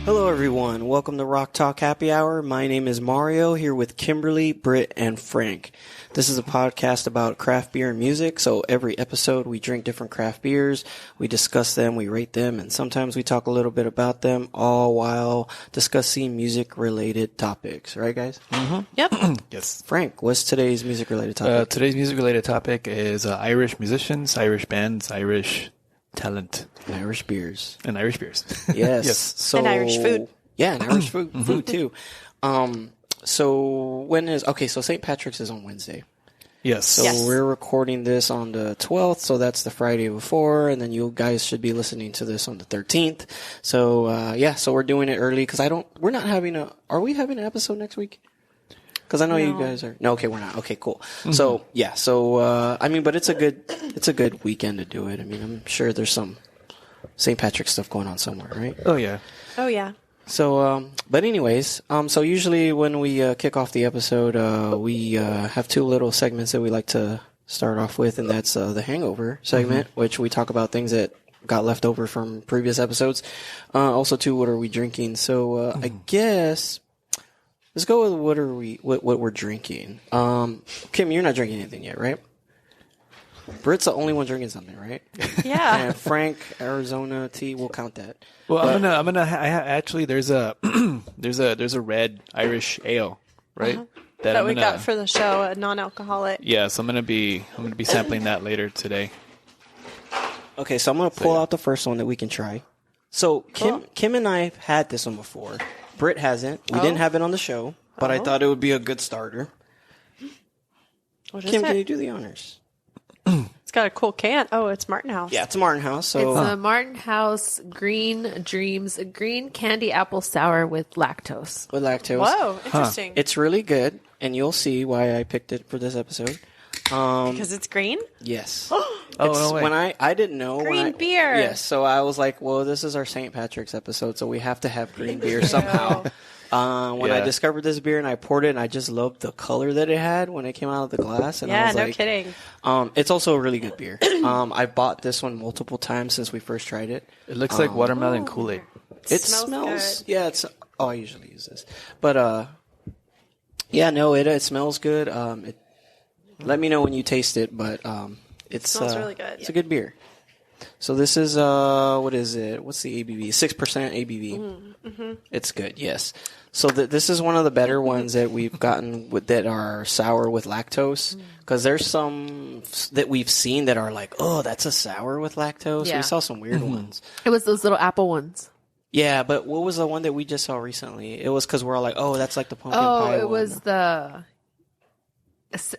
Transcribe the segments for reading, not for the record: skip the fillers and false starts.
Hello, everyone. Welcome to Rock Talk Happy Hour. My name is Mario, here with Kimberly, Britt, and Frank. This is a podcast about craft beer and music. So every episode, we drink different craft beers, we discuss them, we rate them, and sometimes we talk a little bit about them, all while discussing music-related topics. Right, guys? Mm-hmm. Yep. Yes. Frank, what's today's music-related topic? Today's music-related topic is Irish musicians, Irish bands, Irish talent. And Irish beers. And Irish beers. Yes. Yes. So, And Irish food. Yeah, and Irish food too. So St. Patrick's is on Wednesday. Yes. So we're recording this on the 12th, so that's the Friday before, and then you guys should be listening to this on the 13th. So, so we're doing it early, because are we having an episode next week? Because I know you guys are. No, okay, we're not. Okay, cool. Mm-hmm. So, but it's a good weekend to do it. I mean, I'm sure there's some St. Patrick's stuff going on somewhere, right? Oh, yeah. Oh, yeah. So, but anyways, so usually when we kick off the episode, we have two little segments that we like to start off with, and that's the hangover segment, which we talk about things that got left over from previous episodes. Also, too, what are we drinking? So, I guess let's go with what we're drinking. Kim, you're not drinking anything yet, right? Britt's the only one drinking something, right? Yeah. And Frank, Arizona tea, we'll count that. Well, actually, there's a red Irish ale, right? That we got for the show, a non-alcoholic. Yeah, so I'm gonna be sampling that later today. Okay, so I'm gonna pull out the first one that we can try. So Kim and I have had this one before. Britt hasn't. We didn't have it on the show, but I thought it would be a good starter. Kim, can you do the honors? It's got a cool can. Oh, it's Martin House. Yeah, it's Martin House. So it's a Martin House Green Dreams Green Candy Apple Sour with lactose. With lactose. Whoa, interesting. It's really good, and you'll see why I picked it for this episode. Because it's green? Yes. No way. When I didn't know. Green beer. Yes, so I was like, well, this is our St. Patrick's episode, so we have to have green beer somehow. When I discovered this beer and I poured it, and I just loved the color that it had when it came out of the glass. And I was no kidding. It's also a really good beer. I bought this one multiple times since we first tried it. It looks like watermelon Kool-Aid. It smells good. Yeah, I usually use this. But, it smells good. Let me know when you taste it, but it smells really good. It's a good beer. So this is, what is it? What's the ABV? 6% ABV. Mm-hmm. It's good, yes. So this is one of the better ones that we've gotten that are sour with lactose. Because there's some that we've seen that are like, oh, that's a sour with lactose. Yeah. We saw some weird ones. It was those little apple ones. Yeah, but what was the one that we just saw recently? It was because we're all like, oh, that's like the pumpkin pie one. Oh, it was the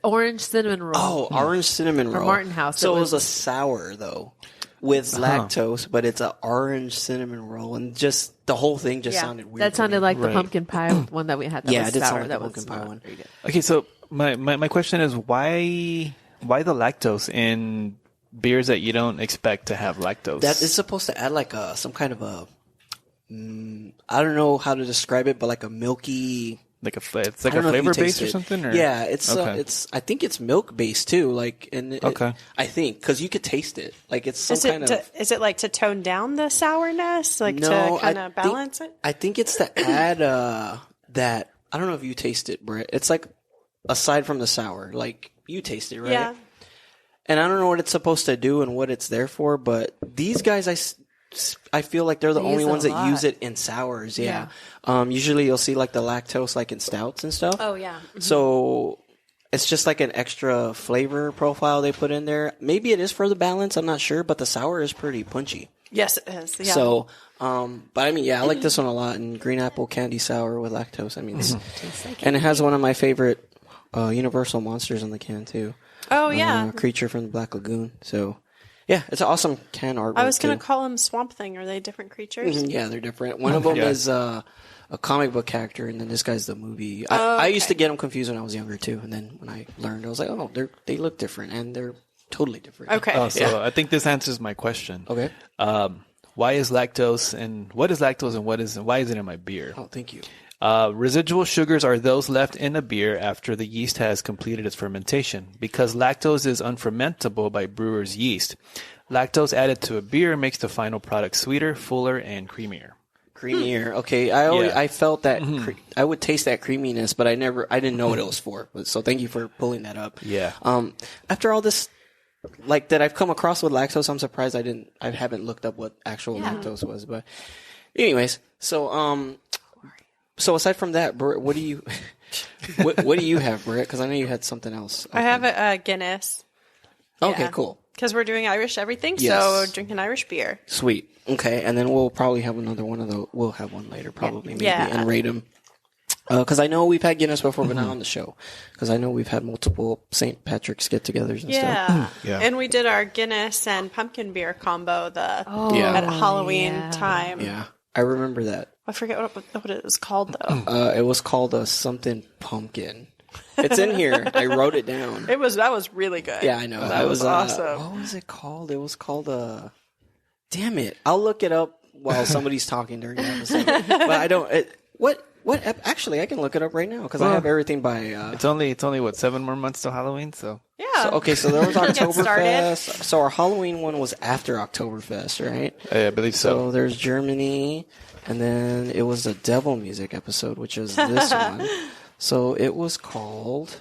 orange cinnamon roll. Oh, orange cinnamon roll. From Martin House. So it was a sour, though, with lactose, but it's an orange cinnamon roll, and just the whole thing just sounded weird. That sounded like the pumpkin pie one that we had. That was it did sour. sound like that the pumpkin was pie one. Okay, so my question is why the lactose in beers that you don't expect to have lactose? That is supposed to add like some kind of a I don't know how to describe it, but like a milky. It's like a flavor base or something? Or? Yeah, it's I think it's milk based too. Like, I think because you could taste it. Like it's some kind of. Is it like to tone down the sourness, like to kind of balance it? I think it's to add that. I don't know if you taste it, Britt. It's like aside from the sour, like you taste it, right? Yeah. And I don't know what it's supposed to do and what it's there for, but these guys, I feel like they're the only ones that use it in sours. Yeah. Usually you'll see like the lactose like in stouts and stuff. Oh yeah. Mm-hmm. So it's just like an extra flavor profile they put in there. Maybe it is for the balance. I'm not sure, but the sour is pretty punchy. Yes, it is. Yeah. So, but I mean, I like this one a lot. And green apple candy sour with lactose. I mean, and it has one of my favorite Universal monsters on the can too. Oh yeah. Creature from the Black Lagoon. So. Yeah, it's an awesome can artwork. I was going to call them Swamp Thing. Are they different creatures? Yeah, they're different. One of them is a comic book character, and then this guy's the movie. I used to get them confused when I was younger, too. And then when I learned, I was like, oh, they look different, and they're totally different. Okay. I think this answers my question. Okay. Why is lactose, and why is it in my beer? Oh, thank you. Residual sugars are those left in a beer after the yeast has completed its fermentation. Because lactose is unfermentable by brewer's yeast, lactose added to a beer makes the final product sweeter, fuller, and creamier. Creamier. Okay, I felt that I would taste that creaminess, but I didn't know what it was for. So thank you for pulling that up. Yeah. After all this, like that I've come across with lactose, I'm surprised I haven't looked up what actual lactose was. But anyways, so aside from that, Britt, what do you what do you have, Britt? Because I know you had something else. I have a Guinness. Okay, Yeah. cool. Because we're doing Irish everything, Yes. so drinking Irish beer. Sweet. Okay, and then we'll probably have another one of those. We'll have one later, probably, maybe, and rate them. Because I know we've had Guinness before, but not on the show. Because I know we've had multiple St. Patrick's get-togethers and stuff. Yeah. And we did our Guinness and pumpkin beer combo at Halloween time. Yeah, I remember that. I forget what it was called, though. It was called a something pumpkin. It's in here. I wrote it down. That was really good. Yeah, I know. That was awesome. What was it called? It was called damn it. I'll look it up while somebody's talking during the episode. But I don't. Actually, I can look it up right now because I have everything by. It's only what, 7 more months till Halloween, so. Yeah. So there was Oktoberfest. So our Halloween one was after Oktoberfest, right? I believe so. So there's Germany, and then it was the Devil Music episode, which is this one. So it was called.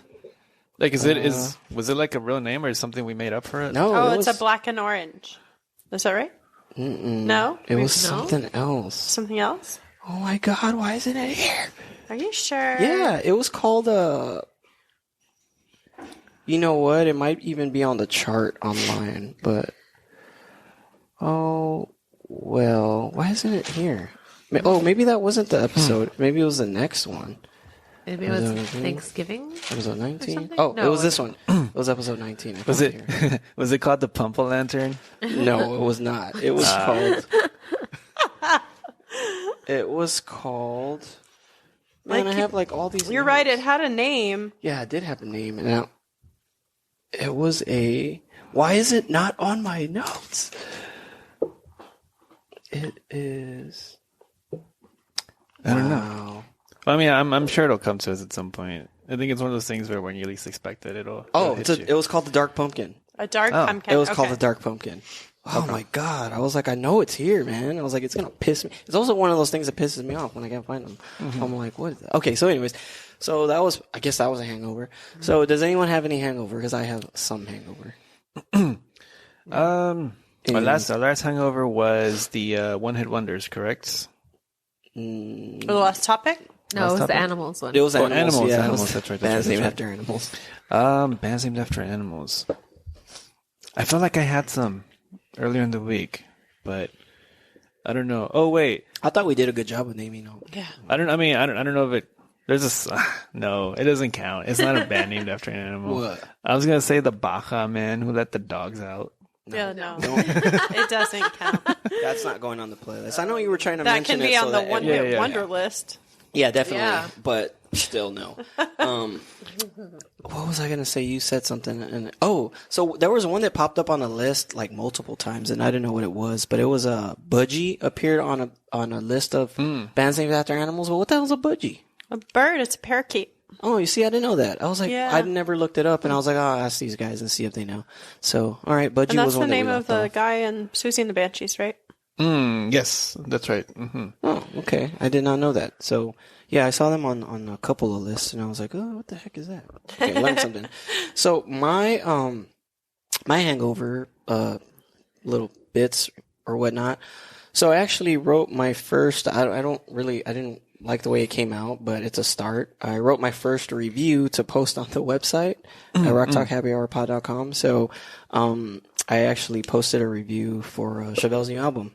Like, was it like a real name or something we made up for it? No. It's a black and orange. Is that right? No? It was something else. Something else? Oh my God, why isn't it here? Are you sure? Yeah, it was called you know what? It might even be on the chart online, but oh well, why isn't it here? Oh, maybe that wasn't the episode. Maybe it was the next one. Maybe it was Thanksgiving. Episode 19? something? Oh, No, it was this one. It was episode 19. Was it was it called the Pumple Lantern? No, it was not. It was called. It was called. Man, I have like all these. You're names. right. It had a name. Yeah, it did have a name. And it was a. Why is it not on my notes? It is. I don't know. Well, I mean, I'm sure it'll come to us at some point. I think it's one of those things where when you least expect it, it'll hit you. It was called the Dark Pumpkin. A dark pumpkin. It was called the Dark Pumpkin. Oh my God. I was like, I know it's here, man. I was like, it's going to piss me. It's also one of those things that pisses me off when I can't find them. I'm like, what is that? Okay, so anyways. So I guess that was a hangover. So does anyone have any hangover? Because I have some hangover. Our last hangover was the One Hit Wonders, correct? The last topic? No, it was the animals one. It was animals. Yeah, Animals. That's right. Bands named after animals. Bands named after animals. I felt like I had some earlier in the week, but I don't know. Oh wait, I thought we did a good job with naming them. Yeah. I don't know if it. There's a no. It doesn't count. It's not a band named after an animal. What? I was gonna say the Baja man who let the dogs out. No. It doesn't count. That's not going on the playlist. I know you were trying to That mention can be it on so the that One everyone- Hit Wonder list. Yeah, definitely. Yeah. But still, no. What was I going to say? You said something. So there was one that popped up on the list like multiple times, and I didn't know what it was, but it was a budgie appeared on a list of bands named after animals. Well, what the hell is a budgie? A bird. It's a parakeet. Oh, you see, I didn't know that. I was like, Yeah. I never looked it up, and I was like, I'll ask these guys and see if they know. So, all right, budgie And that's was the one name that we of left the off. guy in Susie and the Banshees, right? Yes, that's right. Oh, okay. I did not know that. So, yeah, I saw them on a couple of lists, and I was like, oh, what the heck is that? Okay, I learned something. So, my hangover, little bits or whatnot. So, I actually wrote my first, I didn't like the way it came out, but it's a start. I wrote my first review to post on the website at rocktalkhappyhourpod.com. So, I actually posted a review for Chevelle's new album.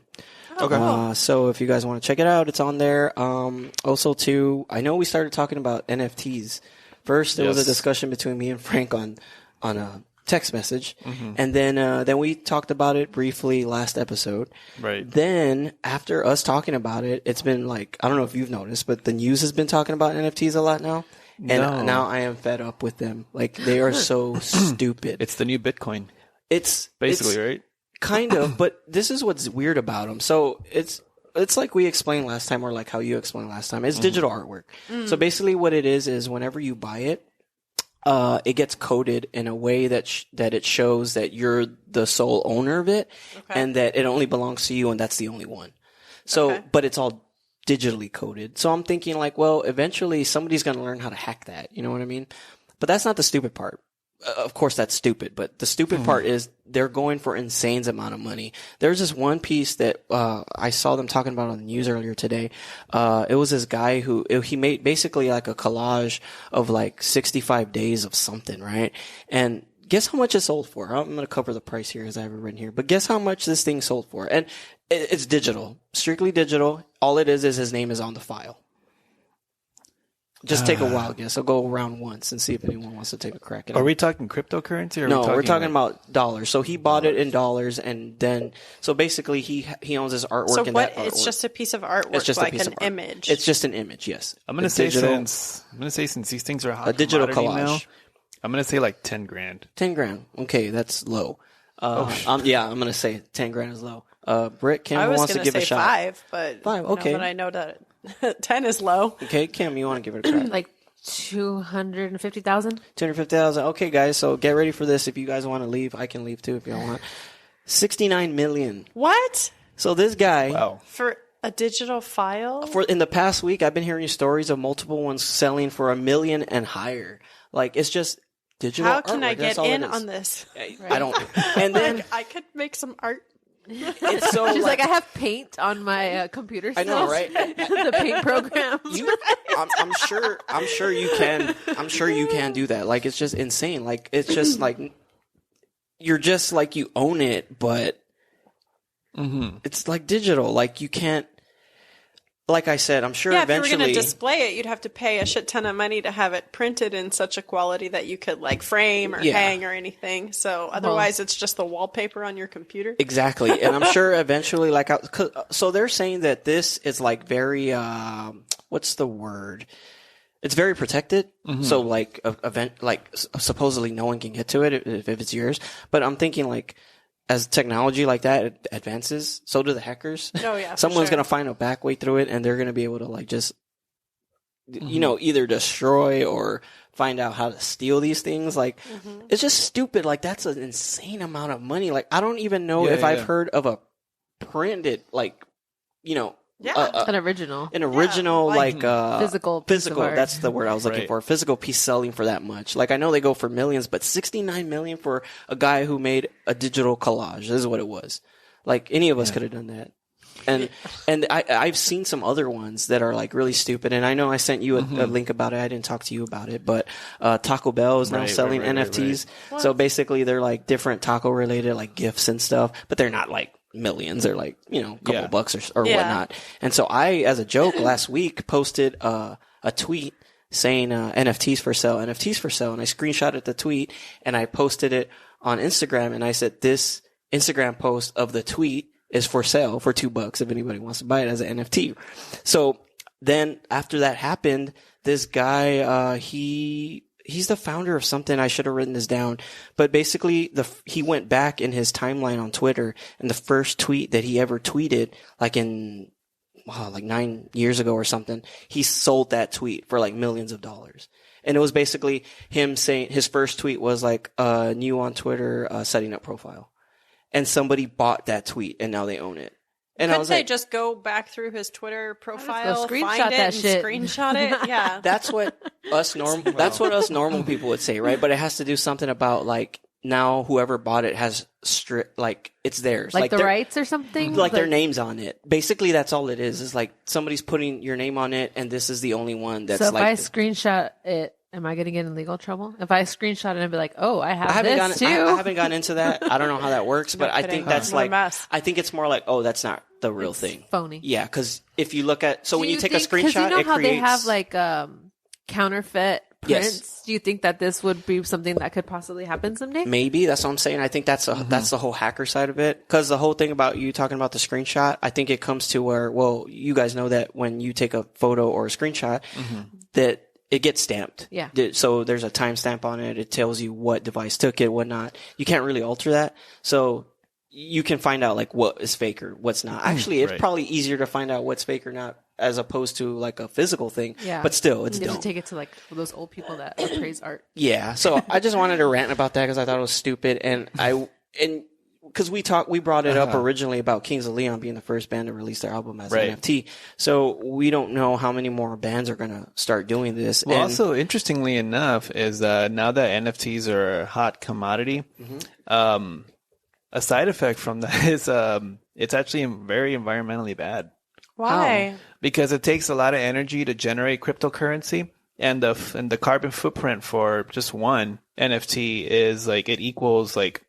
Okay. So if you guys want to check it out, it's on there. Also, too, I know we started talking about NFTs. First, there was a discussion between me and Frank on a text message, and then we talked about it briefly last episode. Right. Then after us talking about it, it's been like, I don't know if you've noticed, but the news has been talking about NFTs a lot now. And now I am fed up with them. Like, they are so stupid. It's the new Bitcoin, It's basically, right? Kind of, but this is what's weird about them. So it's like we explained last time, or like how you explained last time. It's digital artwork. So basically, what it is whenever you buy it, it gets coded in a way that it shows that you're the sole owner of it, and that it only belongs to you, and that's the only one. So, but it's all digitally coded. So I'm thinking like, well, eventually somebody's going to learn how to hack that. You know what I mean? But that's not the stupid part. Of course, that's stupid. But the stupid part is they're going for insane amount of money. There's this one piece that I saw them talking about on the news earlier today. It was this guy he made basically like a collage of like 65 days of something, right? And guess how much it sold for? I'm going to cover the price here as I have it written here. But guess how much this thing sold for? And it's digital, strictly digital. All it is his name is on the file. Just take a wild guess. I'll go around once and see if anyone wants to take a crack at it. Are we talking cryptocurrency? Or No, we're talking about dollars. So he bought it in dollars, and then so basically he owns his artwork. So in what? that artwork. It's just a piece of artwork, It's just like a piece an of art. image. It's just an image. Yes, I'm gonna say since these things are hot, a digital commodity collage. now, I'm gonna say like 10 grand. 10 grand. Okay, that's low. I'm gonna say 10 grand is low. Britt, Kim I was wants to going give to a say shot. 5, but 5, okay. But I know that 10 is low. Okay, Kim, you want to give it a crack? Like 250,000. 250,000. Okay, guys, so get ready for this. If you guys want to leave, I can leave too if y'all want. 69 million. What? So this guy, Wow. For a digital file? in the past week, I've been hearing stories of multiple ones selling for $1 million and higher. Like it's just digital. How can artwork. I That's get all it in is. on this? I don't. And then Like, I could make some art. it's so She's like, I have paint on my computer. I know, still." right? The paint program. I'm sure you can. I'm sure you can do that. Like it's just insane. Like it's just like you're just like you own it, but it's like digital. Like you can't. Like I said, I'm sure Yeah, eventually. if you were going to display it, you'd have to pay a shit ton of money to have it printed in such a quality that you could like frame or hang or anything. So otherwise, it's just the wallpaper on your computer. Exactly. And I'm sure eventually, like, so they're saying that this is like very, what's the word? It's very protected. So like, event, like supposedly no one can get to it if it's yours. But I'm thinking like, as technology like that advances, so do the hackers. Oh yeah. Someone's going going to find a back way through it and they're going to be able to like just, you know, either destroy or find out how to steal these things. Like, it's just stupid. Like, that's an insane amount of money. Like, I don't even know if I've heard of a printed, like, you know, An original. like Physical piece of art. That's the word I was looking for. Physical piece selling for that much. Like I know they go for millions, but 69 million for a guy who made a digital collage. This is what it was. Like any of us could have done that. And I've seen some other ones that are like really stupid. And I know I sent you a link about it. I didn't talk to you about it, but Taco Bell is now selling NFTs. So basically, they're like different taco related, like gifts and stuff, but they're not like millions. They're like, you know, a couple bucks or whatnot. And so I, as a joke last week, posted a tweet saying NFTs for sale, and I screenshotted the tweet and I posted it on Instagram, and I said this Instagram post of the tweet is for sale for $2 if anybody wants to buy it as an NFT. So then after that happened, this guy, he's the founder of something. I should have written this down, but basically he went back in his timeline on Twitter, and the first tweet that he ever tweeted, like in, like 9 years ago or something, he sold that tweet for like millions of dollars. And it was basically him saying his first tweet was like, new on Twitter, setting up profile. And somebody bought that tweet and now they own it. And Couldn't I was they like, just go back through his Twitter profile, screenshot find it, that and shit. screenshot it? Yeah. that's what us normal people would say, right? But it has to do something about like now whoever bought it has like it's theirs. like the their- rights or something? Like their name's on it. Basically, that's all it is. Is like somebody's putting your name on it, and this is the only one that's So if like. I screenshot it, am I going to get in legal trouble? If I screenshot it and be like, oh, I have this too. I haven't gone into that. I don't know how that works, but I think that's What a like. mess. I think it's more like, oh, that's not the real thing. Phony. Yeah, because if you look at when Do you take a think- screenshot, 'cause you know it how creates. they have like counterfeit prints? Yes. Do you think that this would be something that could possibly happen someday? Maybe that's what I'm saying. I think that's the whole hacker side of it. Because the whole thing about you talking about the screenshot, I think it comes to where, well, you guys know that when you take a photo or a screenshot, that it gets stamped. Yeah. So there's a timestamp on it. It tells you what device took it, whatnot. You can't really alter that. So you can find out like what is fake or what's not. Actually, it's probably easier to find out what's fake or not as opposed to like a physical thing. Yeah. But still, it's You have dumb. to take it to like those old people that appraise art. Yeah, so I just wanted to rant about that because I thought it was stupid, and because we brought it up originally about Kings of Leon being the first band to release their album as an NFT. So we don't know how many more bands are going to start doing this. Well, also, interestingly enough, is now that NFTs are a hot commodity, a side effect from that is it's actually very environmentally bad. Why? How? Because it takes a lot of energy to generate cryptocurrency, and the carbon footprint for just one NFT is like it equals like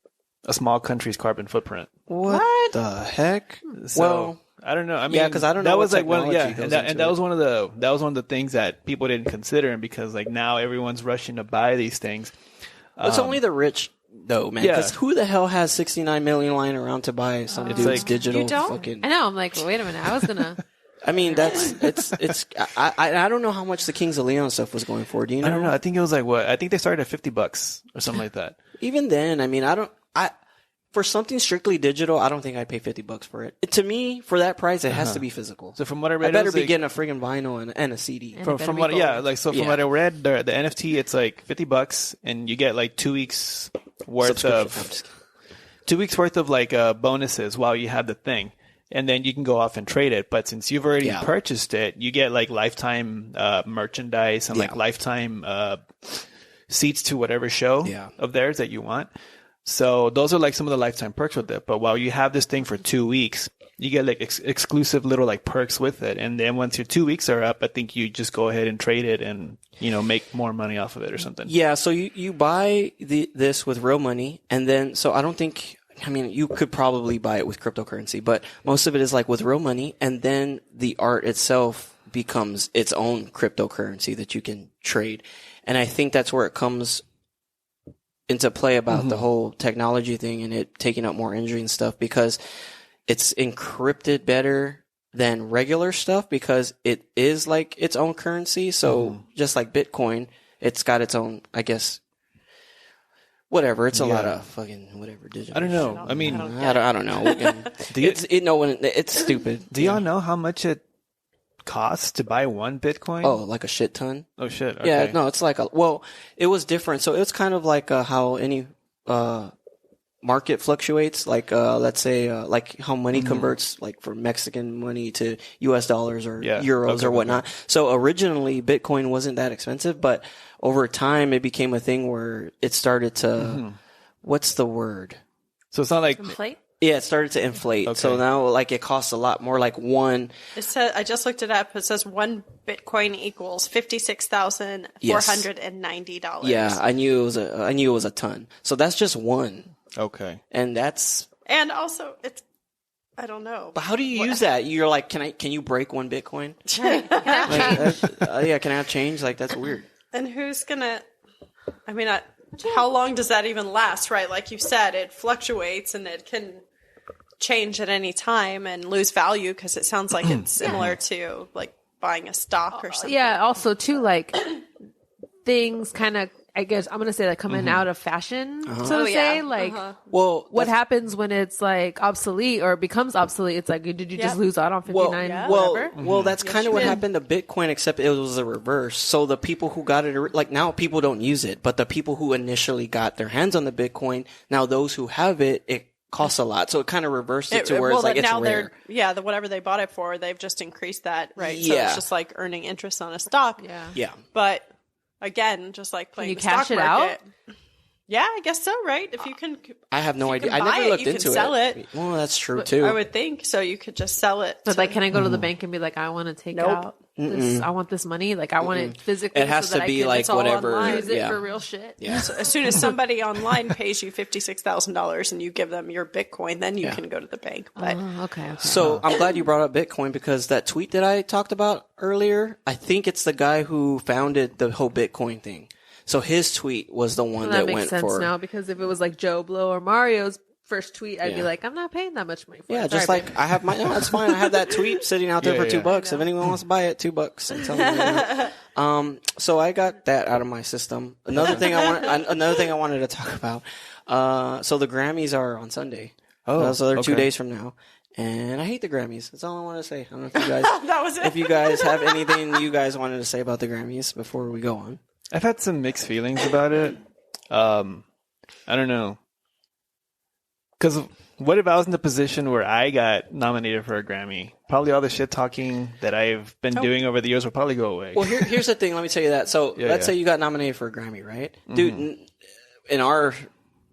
a small country's carbon footprint. What the heck? So, well, I don't know. I mean, yeah, because I don't know. That what was like one, technology goes and into that it. was one of the things that people didn't consider, and because like now everyone's rushing to buy these things. It's only the rich, though, man. Because who the hell has 69 million lying around to buy some dude's like, digital you don't? fucking? I know. I'm like, well, wait a minute. I was gonna. I mean, it's. I don't know how much the Kings of Leon stuff was going for. Do you know? I don't know. I think it was like what? I think they started at $50 or something like that. Even then, I mean, for something strictly digital, I don't think I'd pay $50 for it. To me, for that price, it has to be physical. So from what I read, I better it was be like, getting a friggin' vinyl and a CD. And from better be what gold. from what I read, the NFT it's like $50 and you get like 2 weeks worth of 2 weeks worth of like bonuses while you have the thing. And then you can go off and trade it. But since you've already purchased it, you get like lifetime merchandise and like lifetime seats to whatever show of theirs that you want. So those are like some of the lifetime perks with it. But while you have this thing for 2 weeks, you get like exclusive little like perks with it. And then once your 2 weeks are up, I think you just go ahead and trade it and, make more money off of it or something. Yeah. So you buy this with real money, and then so I don't think. I mean, you could probably buy it with cryptocurrency, but most of it is like with real money, and then the art itself becomes its own cryptocurrency that you can trade. And I think that's where it comes into play about the whole technology thing and it taking up more energy and stuff, because it's encrypted better than regular stuff because it is like its own currency. So just like Bitcoin, it's got its own, I guess, whatever. It's a lot of fucking whatever digital. I don't know. I mean, I don't know. It's stupid. Do y'all know how much it costs to buy one Bitcoin? Oh, like a shit ton. Oh shit. Okay. Yeah, no, it's like it was different. So it's kind of like how any market fluctuates. Like let's say like how money converts, like from Mexican money to U.S. dollars or euros or whatnot. So originally Bitcoin wasn't that expensive, but over time it became a thing where it started to what's the word? So it's not like Inflate? Yeah, it started to inflate. Okay. So now like it costs a lot more. Like one. It says, I just looked it up. It says one Bitcoin equals $56,490. Yeah, I knew it was a ton. So that's just one. Okay. And that's. And also it's. I don't know. But how do you use that? You're like, can you break one Bitcoin? Right. Can I have change? Can I have change? Like that's weird. And who's gonna? I mean, how long does that even last? Right, like you said, it fluctuates and it can change at any time and lose value because it sounds like it's similar to like buying a stock or something. Yeah. Also, too, like things kind of. I guess I'm gonna say like coming out of fashion, so to say. Like, well, what happens when it's like obsolete or becomes obsolete? It's like, did you just lose out on 59? Well, that's kind of what happened to Bitcoin, except it was a reverse. So the people who got it, like now people don't use it, but the people who initially got their hands on the Bitcoin, now those who have it, it costs a lot. So it kind of reversed it to where it's like it's now rare. Whatever they bought it for, they've just increased that, right? Yeah. So it's just like earning interest on a stock. Yeah. But again, just like playing you the cash stock it market. out? Yeah, I guess so, right? If you can, I have no idea. I buy never looked you into can sell it. Well, that's true too. I would think so. You could just sell it. But like, can I go to the bank and be like, I want to take out this? I want this money. Like, I want it physically. It has so to that be I can, like it's all whatever. online. use it for real shit. Yeah. So as soon as somebody online pays you $56,000 and you give them your Bitcoin, then you can go to the bank. But Okay. So I'm glad you brought up Bitcoin because that tweet that I talked about earlier, I think it's the guy who founded the whole Bitcoin thing. So his tweet was the one that that makes went sense for. now because if it was like Joe Blow or Mario's first tweet, I'd be like, I'm not paying that much money for it. Yeah, just Sorry, like babe. I have my. No, that's fine. I have that tweet sitting out there for $2. If anyone wants to buy it, $2. I'm telling you. So I got that out of my system. Another thing I wanted to talk about. So the Grammys are on Sunday. So they're 2 days from now. And I hate the Grammys. That's all I want to say. I don't know if you guys. that was it. If you guys have anything you guys wanted to say about the Grammys before we go on. I've had some mixed feelings about it. I don't know. Because what if I was in the position where I got nominated for a Grammy? Probably all the shit talking that I've been doing over the years will probably go away. Well, here's the thing. Let me tell you that. So let's say you got nominated for a Grammy, right? Dude, in our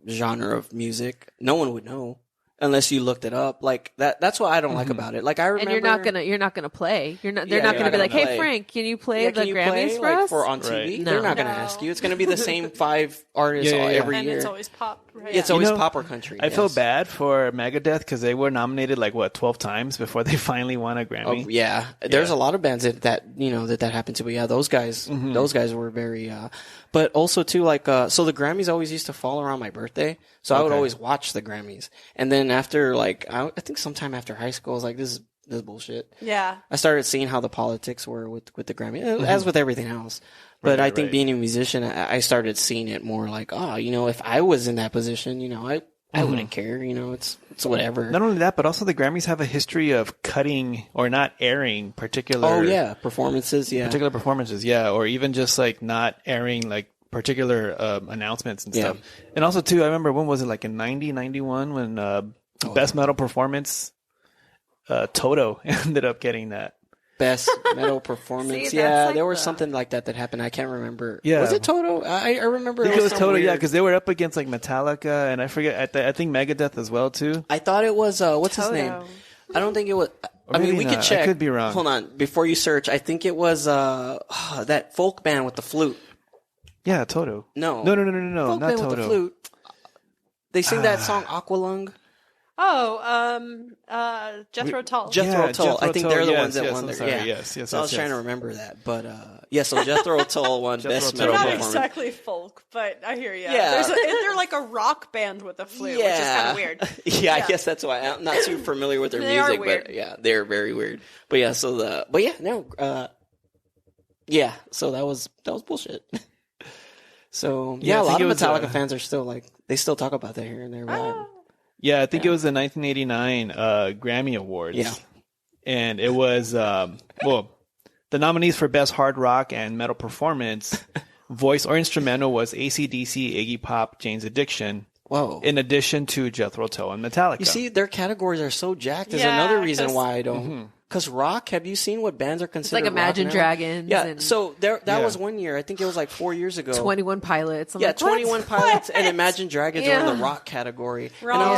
genre of music, no one would know unless you looked it up. Like that's what I don't like about it. Like I remember, and you're not gonna play. They're not gonna be like, "Hey Frank, can you play the Grammys for us?" For on TV, Right. they're not gonna ask you. It's gonna be the same 5 artists every And year. it's always pop, right? It's always pop or country. I feel bad for Megadeth because they were nominated 12 times before they finally won a Grammy. Oh, yeah, there's a lot of bands that that happened to. But yeah, those guys were very. But also too, so the Grammys always used to fall around my birthday, so I would always watch the Grammys. And then after I think sometime after high school, I was like, this is bullshit. Yeah. I started seeing how the politics were with the Grammy, as with everything else. But I think being a musician, I started seeing it more like, if I was in that position, I wouldn't care. It's whatever. Not only that, but also the Grammys have a history of cutting or not airing particular. Performances. Yeah, particular performances. Yeah, or even just not airing particular announcements and stuff. And also too, I remember when was it in 90, 91 when Best Metal Performance, Toto ended up getting that. Best metal performance. See, there was something like that happened. I can't remember. Yeah. Was it Toto? I remember. I think it was Toto, weird. because they were up against Metallica, and I forget. I think Megadeth as well too. I thought it was what's his Toto. name? I don't think it was. Or I mean, maybe we not. could check. I could be wrong. Hold on, before you search. I think it was that folk band with the flute. Yeah, Toto. No, not folk band Toto. with the flute. They sing that song Aqualung. Jethro Tull. Jethro Tull. I think they're the ones that won I'm there. sorry. Yeah. Yes. So I was trying to remember that, but so Jethro Tull won Best Tull. Metal They're not Performance. exactly folk, but I hear you. Yeah. They're like a rock band with a flute, which is kind of weird. Yeah, I guess that's why I'm not too familiar with their They are music, weird. but yeah, they're very weird. But yeah, so that was bullshit. So Yeah, a I think lot of it was, Metallica fans are still they still talk about that here and there. Right? Yeah, I think it was the 1989 Grammy Awards. Yeah. And it was, the nominees for Best Hard Rock and Metal Performance, Voice or Instrumental was AC/DC, Iggy Pop, Jane's Addiction. Whoa. In addition to Jethro Tull and Metallica. You see, their categories are so jacked. There's Yeah, another reason 'cause- why I don't. Because rock, have you seen what bands are It's considered like Imagine rock now? Dragons. Yeah, and so that was one year. I think it was 4 years ago. 21 Pilots. I'm Yeah, like, what? 21 Pilots and Imagine Dragons are in the Yeah. rock category. Wrong. And I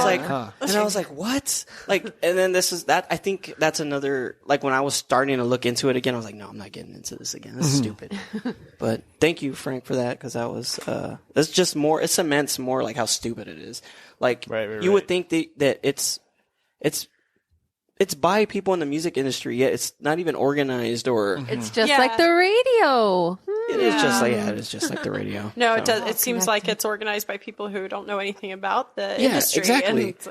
was like, Yeah. what? And then this is that. I think that's another, when I was starting to look into it again, I was like, no, I'm not getting into this again. This is stupid. But thank you, Frank, for that, because that was, that's just more, it cements more how stupid it is. You would think that it's by people in the music industry, yet it's not even organized or. It's just Yeah. like the radio. It is just it is just like the radio. No, So- it does. It seems like it's organized by people who don't know anything about the industry. exactly. And it's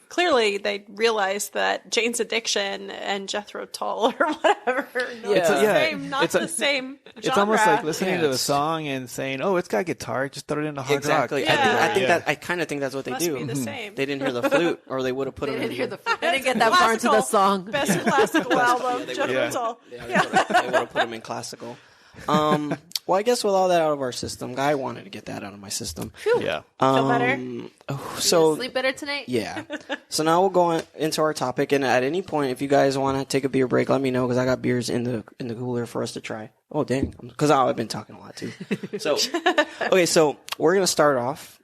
clearly they realized that Jane's Addiction and Jethro Tull or whatever, not the same genre. It's almost like listening to the it's- song and saying, "Oh, it's got guitar. Just throw it into hard Exactly. rock." I kind of think that's what they Must do. be the same. They didn't hear the flute, or they would have put They it didn't in. hear the. They didn't get that far into the song. Best classical album, they Jethro would've- Tull. They would have put them in classical. Well, I guess with all that out of our system, I wanted to get that out of my system. Yeah. Feel better? So Sleep better tonight. yeah. So now we'll go into our topic, and at any point, if you guys want to take a beer break, let me know because I got beers in the cooler for us to try. Oh dang! Because I've been talking a lot too. So okay, so we're gonna start off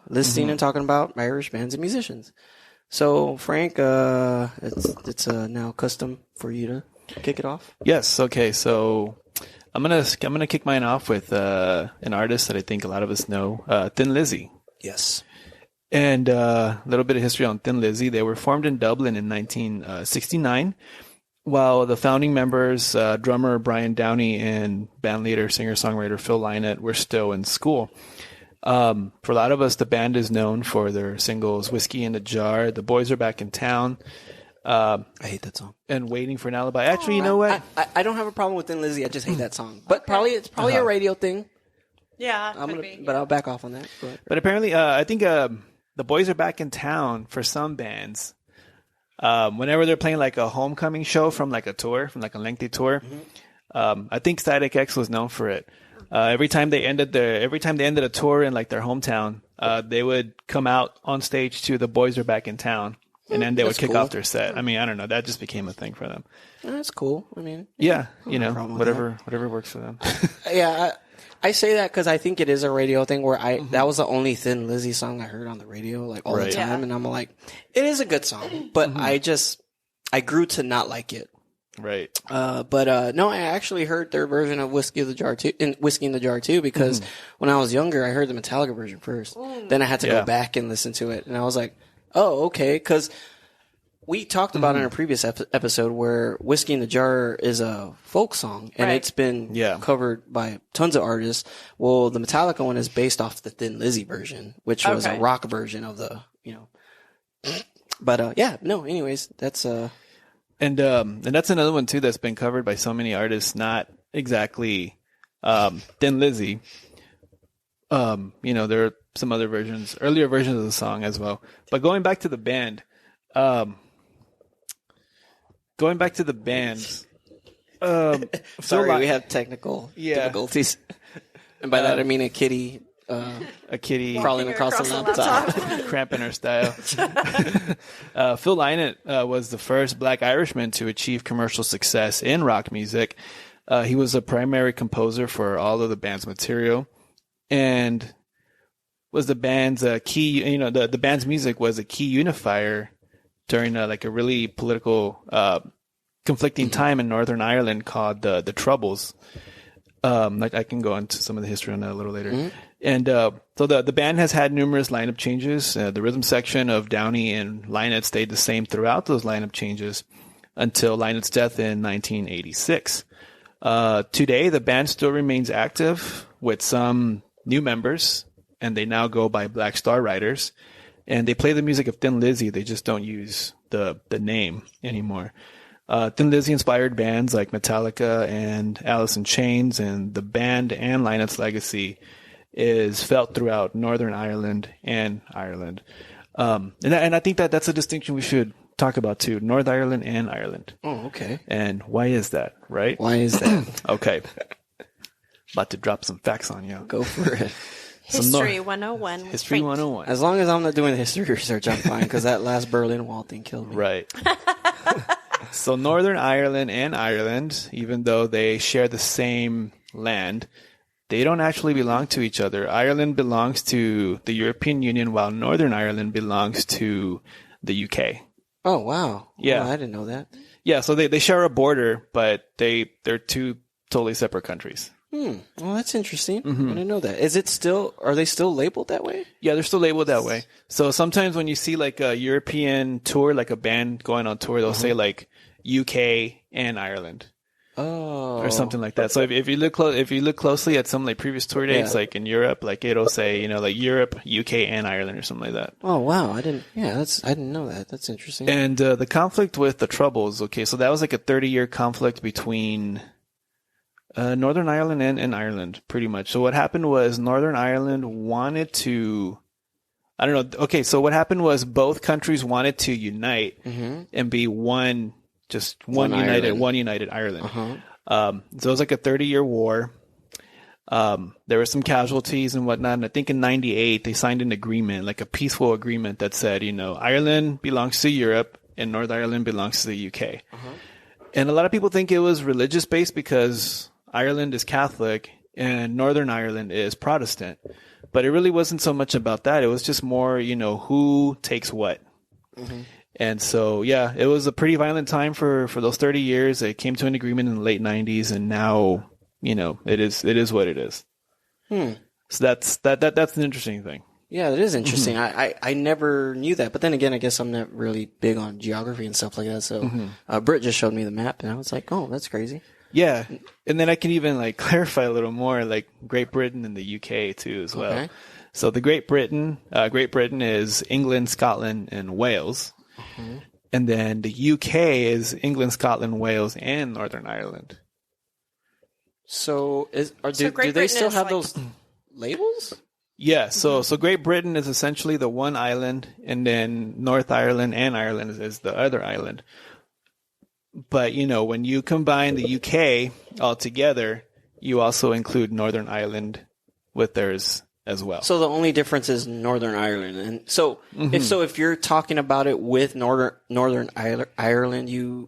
listing and talking about Irish bands and musicians. So Frank, it's now custom for you to kick it off. Yes. Okay. So I'm gonna kick mine off with an artist that I think a lot of us know, Thin Lizzy. Yes. And a little bit of history on Thin Lizzy. They were formed in Dublin in 1969, while the founding members, drummer Brian Downey and bandleader, singer-songwriter Phil Lynott, were still in school. For a lot of us, the band is known for their singles "Whiskey in a Jar," "The Boys Are Back in Town," I hate that song. and "Waiting for an Alibi." Actually, you know what? I don't have a problem with Thin Lizzy. I just hate that song. But it's probably a radio thing. Yeah, could be. But I'll back off on that. But apparently, I think "The Boys Are Back in Town" for some bands. Whenever they're playing a homecoming show from a tour, from a lengthy tour, I think Static X was known for it. Every time they ended a tour in their hometown, they would come out on stage to "The Boys Are Back in Town," and then they would kick cool. off their set. I mean, I don't know. That just became a thing for them. That's cool. I mean, Yeah, problem with whatever works for them. yeah, I say that because I think it is a radio thing where that was the only Thin Lizzy song I heard on the radio like all the Right. time, Yeah. and I'm like, it is a good song, but I grew to not like it. Right. But no, I actually heard their version of Whiskey in the Jar too, because when I was younger, I heard the Metallica version first. Then I had to go back and listen to it, and I was like, oh, okay, because we talked about in a previous episode where Whiskey in the Jar is a folk song, and Right. it's been covered by tons of artists. Well, the Metallica one is based off the Thin Lizzy version, which was a rock version of the, But anyways, that's And that's another one too that's been covered by so many artists. Not exactly Thin Lizzy. There are some other earlier versions of the song as well. But going back to the band, sorry, we have technical difficulties, and by that I mean a kitty crawling across the laptop. Cramping her style. Phil Lynott was the first Black Irishman to achieve commercial success in rock music. He was a primary composer for all of the band's material, and was the band's key. The band's music was a key unifier during a really political, conflicting time in Northern Ireland called the Troubles. I can go into some of the history on that a little later. And so the band has had numerous lineup changes. The rhythm section of Downey and Lynott stayed the same throughout those lineup changes until Lynott's death in 1986. Today, the band still remains active with some new members, and they now go by Black Star Riders. And they play the music of Thin Lizzy. They just don't use the name anymore. Thin Lizzy inspired bands like Metallica and Alice in Chains, and the band and Lynott's legacy is felt throughout Northern Ireland and Ireland. And I think that's a distinction we should talk about too. North Ireland and Ireland. Oh, okay. And why is that, right? Why is that? Okay. About to drop some facts on you. Go for it. History 101. History 101. As long as I'm not doing the history research, I'm fine, because that last Berlin Wall thing killed me. Right. So Northern Ireland and Ireland, even though they share the same land, they don't actually belong to each other. Ireland belongs to the European Union, while Northern Ireland belongs to the UK. Oh, wow. Yeah. Oh, I didn't know that. Yeah, so they share a border, but they're two totally separate countries. Well, that's interesting. I didn't know that. Are they still labeled that way? Yeah, they're still labeled that way. So sometimes when you see like a European tour, like a band going on tour, they'll say like UK and Ireland. Oh. Or something like that. So if you look closely at some like previous tour dates, like in Europe, like it'll say, like Europe, UK, and Ireland or something like that. Oh, wow. I didn't know that. That's interesting. And the conflict with the Troubles, okay, so that was like a 30-year conflict between Northern Ireland and Ireland, pretty much. So what happened was Northern Ireland wanted to, I don't know, okay, so what happened was both countries wanted to unite and be one united Ireland. So it was like a 30-year war. There were some casualties and whatnot. And I think in 98, they signed an agreement, like a peaceful agreement that said, Ireland belongs to Europe and Northern Ireland belongs to the UK. And a lot of people think it was religious based because Ireland is Catholic and Northern Ireland is Protestant. But it really wasn't so much about that. It was just more, who takes what. And so, yeah, it was a pretty violent time for those 30 years. It came to an agreement in the late 90s, and now, it is what it is. So that's an interesting thing. Yeah, that is interesting. I never knew that. But then again, I guess I'm not really big on geography and stuff like that. So Britt just showed me the map, and I was like, oh, that's crazy. Yeah. And then I can even like clarify a little more, like Great Britain and the UK too as well. Okay. So the Great Britain is England, Scotland, and Wales. And then the UK is England, Scotland, Wales, and Northern Ireland. So do they still have those labels? Yeah, so Great Britain is essentially the one island, and then North Ireland and Ireland is the other island. But, when you combine the UK all together, you also include Northern Ireland with theirs as well. So the only difference is Northern Ireland, and so if you're talking about it with Northern Ireland, you're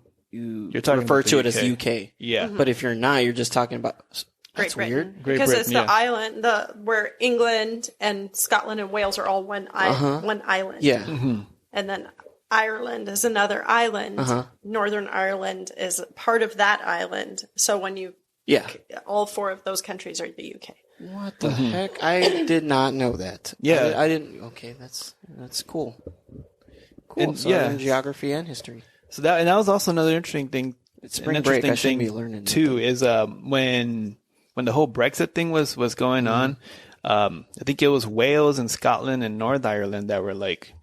talking refer about to the it as UK. UK. Yeah. But if you're not, you're just talking about. Great That's Britain. weird. Great Because Britain, it's yeah. the island, where England and Scotland and Wales are all one island. Yeah. And then Ireland is another island. Northern Ireland is part of that island. So when you, all four of those countries are the UK. What the heck? I did not know that. Yeah. I didn't. Okay, that's cool. Cool. And, So in geography and history. So that was also another interesting thing. It's spring break. I should be learning too. Is when the whole Brexit thing was going on, I think it was Wales and Scotland and Northern Ireland that were like,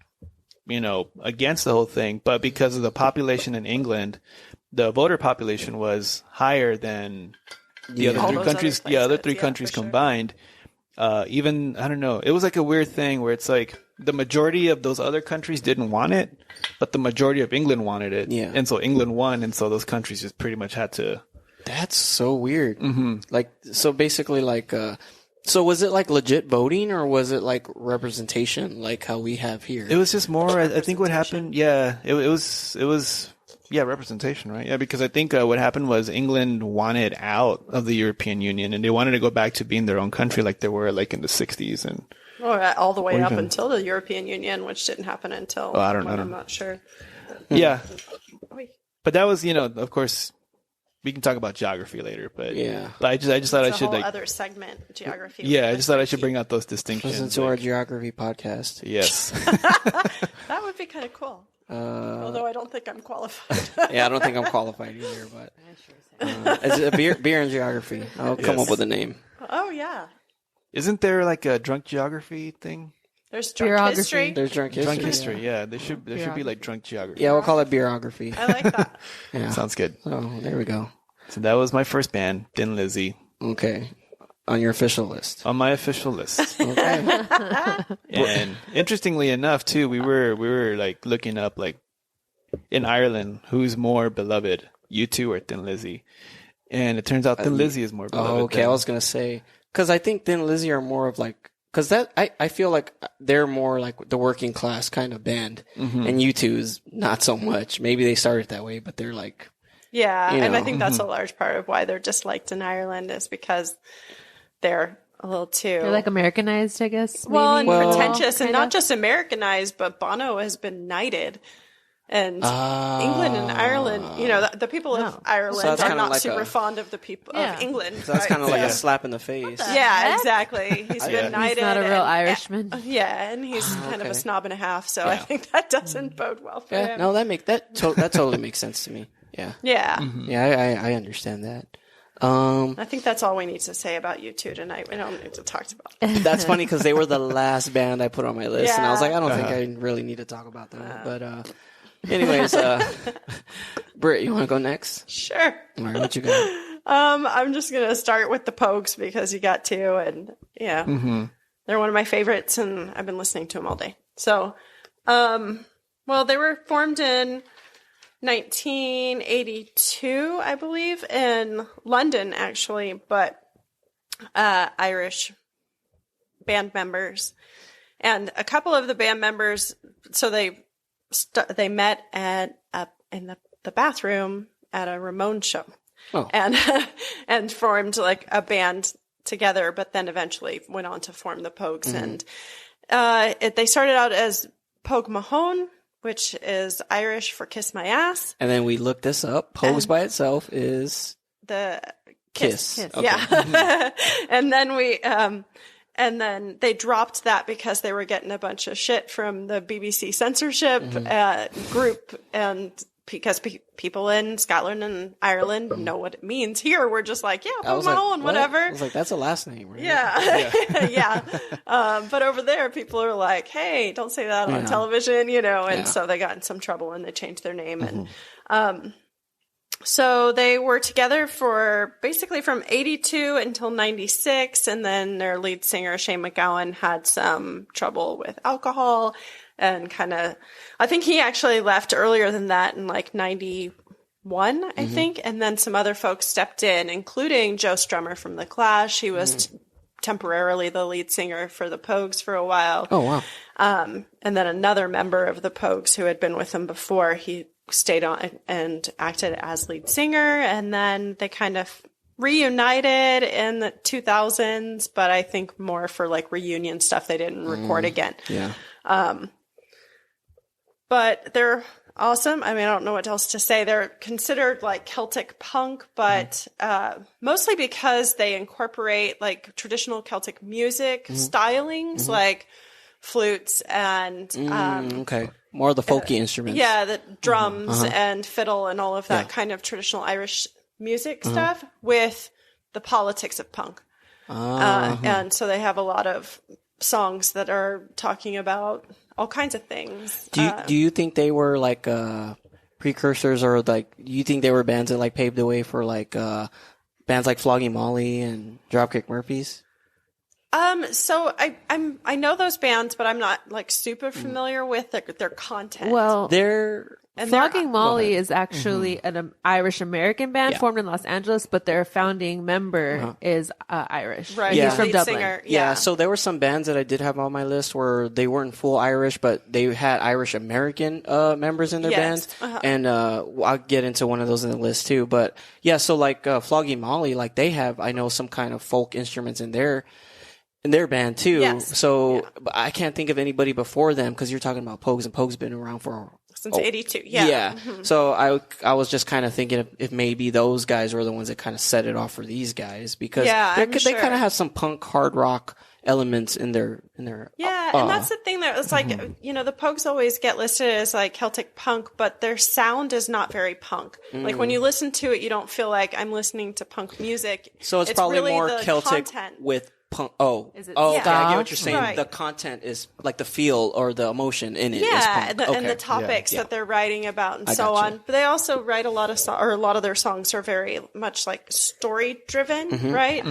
against the whole thing. But because of the population in England, the voter population was higher than the other three countries. Other three countries combined. Even, I don't know, it was like a weird thing where it's like the majority of those other countries didn't want it, but the majority of England wanted it. Yeah. And so England won, and so those countries just pretty much had to. That's so weird. Like, so basically, like, so was it like legit voting, or was it like representation, like how we have here? It was just more, I think what happened, it was. Yeah, representation, right? Yeah, because I think what happened was England wanted out of the European Union, and they wanted to go back to being their own country like they were like in the 60s. And all the way up until the European Union, which didn't happen until... I don't know. I'm not sure. Yeah. But that was, of course, we can talk about geography later, but But I just thought I should like... other segment, geography. Yeah, I just thought I should bring out those distinctions. Listen to our geography podcast. Yes. That would be kind of cool. Although I don't think I'm qualified. I don't think I'm qualified either, but it's a beer and geography. I'll come up with a name. Oh yeah. Isn't there like a drunk geography thing? There's drunk history. There's drunk history. Drunk history, yeah. There should be like drunk geography. Yeah, we'll call it beerography. I like that. Yeah. Sounds good. So there we go. So that was my first band, Thin Lizzy. Okay. On your official list. On my official list. Okay. And interestingly enough, too, we were like looking up like in Ireland who's more beloved, U2 or Thin Lizzy, and it turns out Thin Lizzy is more beloved. Oh, okay. I was gonna say because I think Thin Lizzy are more of like because that I feel like they're more like the working class kind of band, and U2 is not so much. Maybe they started that way, but they're like and I think that's a large part of why they're disliked in Ireland is because they're a little too... They're like Americanized, I guess. Well, and pretentious, and not just Americanized, but Bono has been knighted. And England and Ireland, the people of Ireland are not like super fond of the people of England. So that's kind of like a slap in the face. Yeah, exactly. He's been knighted. He's not a real Irishman. And he's kind of a snob and a half, so I think that doesn't bode well for him. No, that totally makes sense to me. Yeah. Yeah. Yeah, I understand that. I think that's all we need to say about U2 tonight. We don't need to talk about it. That's funny because they were the last band I put on my list, and I was like, I don't think I really need to talk about them. But anyways, Britt, you want to go next? Sure. All right, what you got? I'm just gonna start with the Pogues because you got to, and they're one of my favorites, and I've been listening to them all day. So, they were formed in 1982, I believe, in London, actually, but Irish band members. And a couple of the band members, so they met in the bathroom at a Ramones show, and formed like a band together, but then eventually went on to form the Pogues. And they started out as Pogue Mahone, which is Irish for kiss my ass. And then we looked this up. Pogues by itself is the kiss. Okay. Yeah. And then and then they dropped that because they were getting a bunch of shit from the BBC censorship group, and because people in Scotland and Ireland know what it means. Here, we're just like, Pogue Mahone, whatever. I was like, that's a last name, right? Yeah. But over there, people are like, hey, don't say that on television, and so they got in some trouble and they changed their name. And so they were together for basically from 82 until 96, and then their lead singer, Shane MacGowan, had some trouble with alcohol. And I think he actually left earlier than that in like 91, I think. And then some other folks stepped in, including Joe Strummer from The Clash. He was temporarily the lead singer for the Pogues for a while. Oh, wow. And then another member of the Pogues who had been with him before, he stayed on and acted as lead singer. And then they kind of reunited in the 2000s, but I think more for like reunion stuff. They didn't record again. Yeah. But they're awesome. I mean, I don't know what else to say. They're considered like Celtic punk, but mostly because they incorporate like traditional Celtic music stylings, like flutes and Okay. More of the folky instruments. yeah, the drums and fiddle and all of that kind of traditional Irish music stuff with the politics of punk. And so they have a lot of songs that are talking about all kinds of things. Do you think they were like precursors, or like do you think they were bands that like paved the way for like bands like Flogging Molly and Dropkick Murphys? So I know those bands, but I'm not like super familiar with their content. Well, They're Flogging Molly is actually an Irish American band formed in Los Angeles, but their founding member is Irish. right, Yeah. He's from lead Dublin. singer, yeah. So there were some bands that I did have on my list where they weren't full Irish, but they had Irish American members in their Yes. bands, and I'll get into one of those in the list too. But yeah, so like Flogging Molly, like they have, I know, some kind of folk instruments in their band too. Yes. So but I can't think of anybody before them, because you're talking about Pogues, and Pogues been around for since '82. Yeah. So I was just kind of thinking if maybe those guys were the ones that kind of set it off for these guys, because they kind of have some punk hard rock elements in their Yeah, and that's the thing that it's like, you know, the Pogues always get listed as like Celtic punk, but their sound is not very punk. Like when you listen to it, you don't feel like I'm listening to punk music. So it's probably really more the Celtic content. with punk. Oh, Is it okay. ska? I get what you're saying. Right. The content is like the feel or the emotion in it. Is Yeah, punk. and the topics Yeah. that they're writing about and I so gotcha. on. But they also write a lot of or a lot of their songs are very much like story driven, Mm-hmm. right?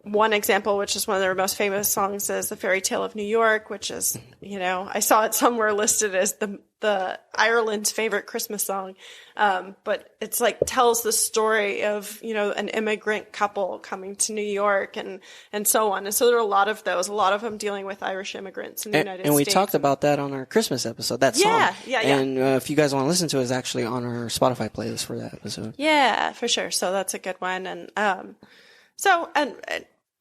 One example, which is one of their most famous songs, is "The Fairy Tale of New York," which is, you know, I saw it somewhere listed as the Ireland's favorite Christmas song. But it's like tells the story of, you know, an immigrant couple coming to New York and so on. And so there are a lot of those, a lot of them dealing with Irish immigrants in the United And we States. talked about that on our Christmas episode. That song. Yeah. And if you guys want to listen to it, it's actually on our Spotify playlist for that episode. Yeah, for sure. So that's a good one. And and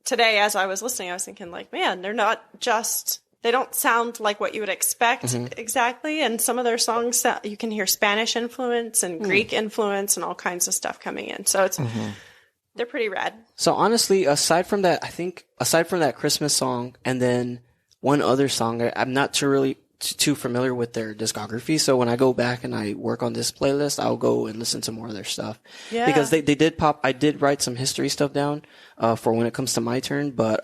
today, as I was listening, I was thinking, like, man, they're not just, they don't sound like what you would expect exactly. And some of their songs, you can hear Spanish influence and Greek influence and all kinds of stuff coming in. So it's, they're pretty rad. So honestly, aside from that Christmas song, and then one other song, I'm not too familiar with their discography. So when I go back and I work on this playlist, I'll go and listen to more of their stuff. Yeah. Because they did I did write some history stuff down, for when it comes to my turn, but,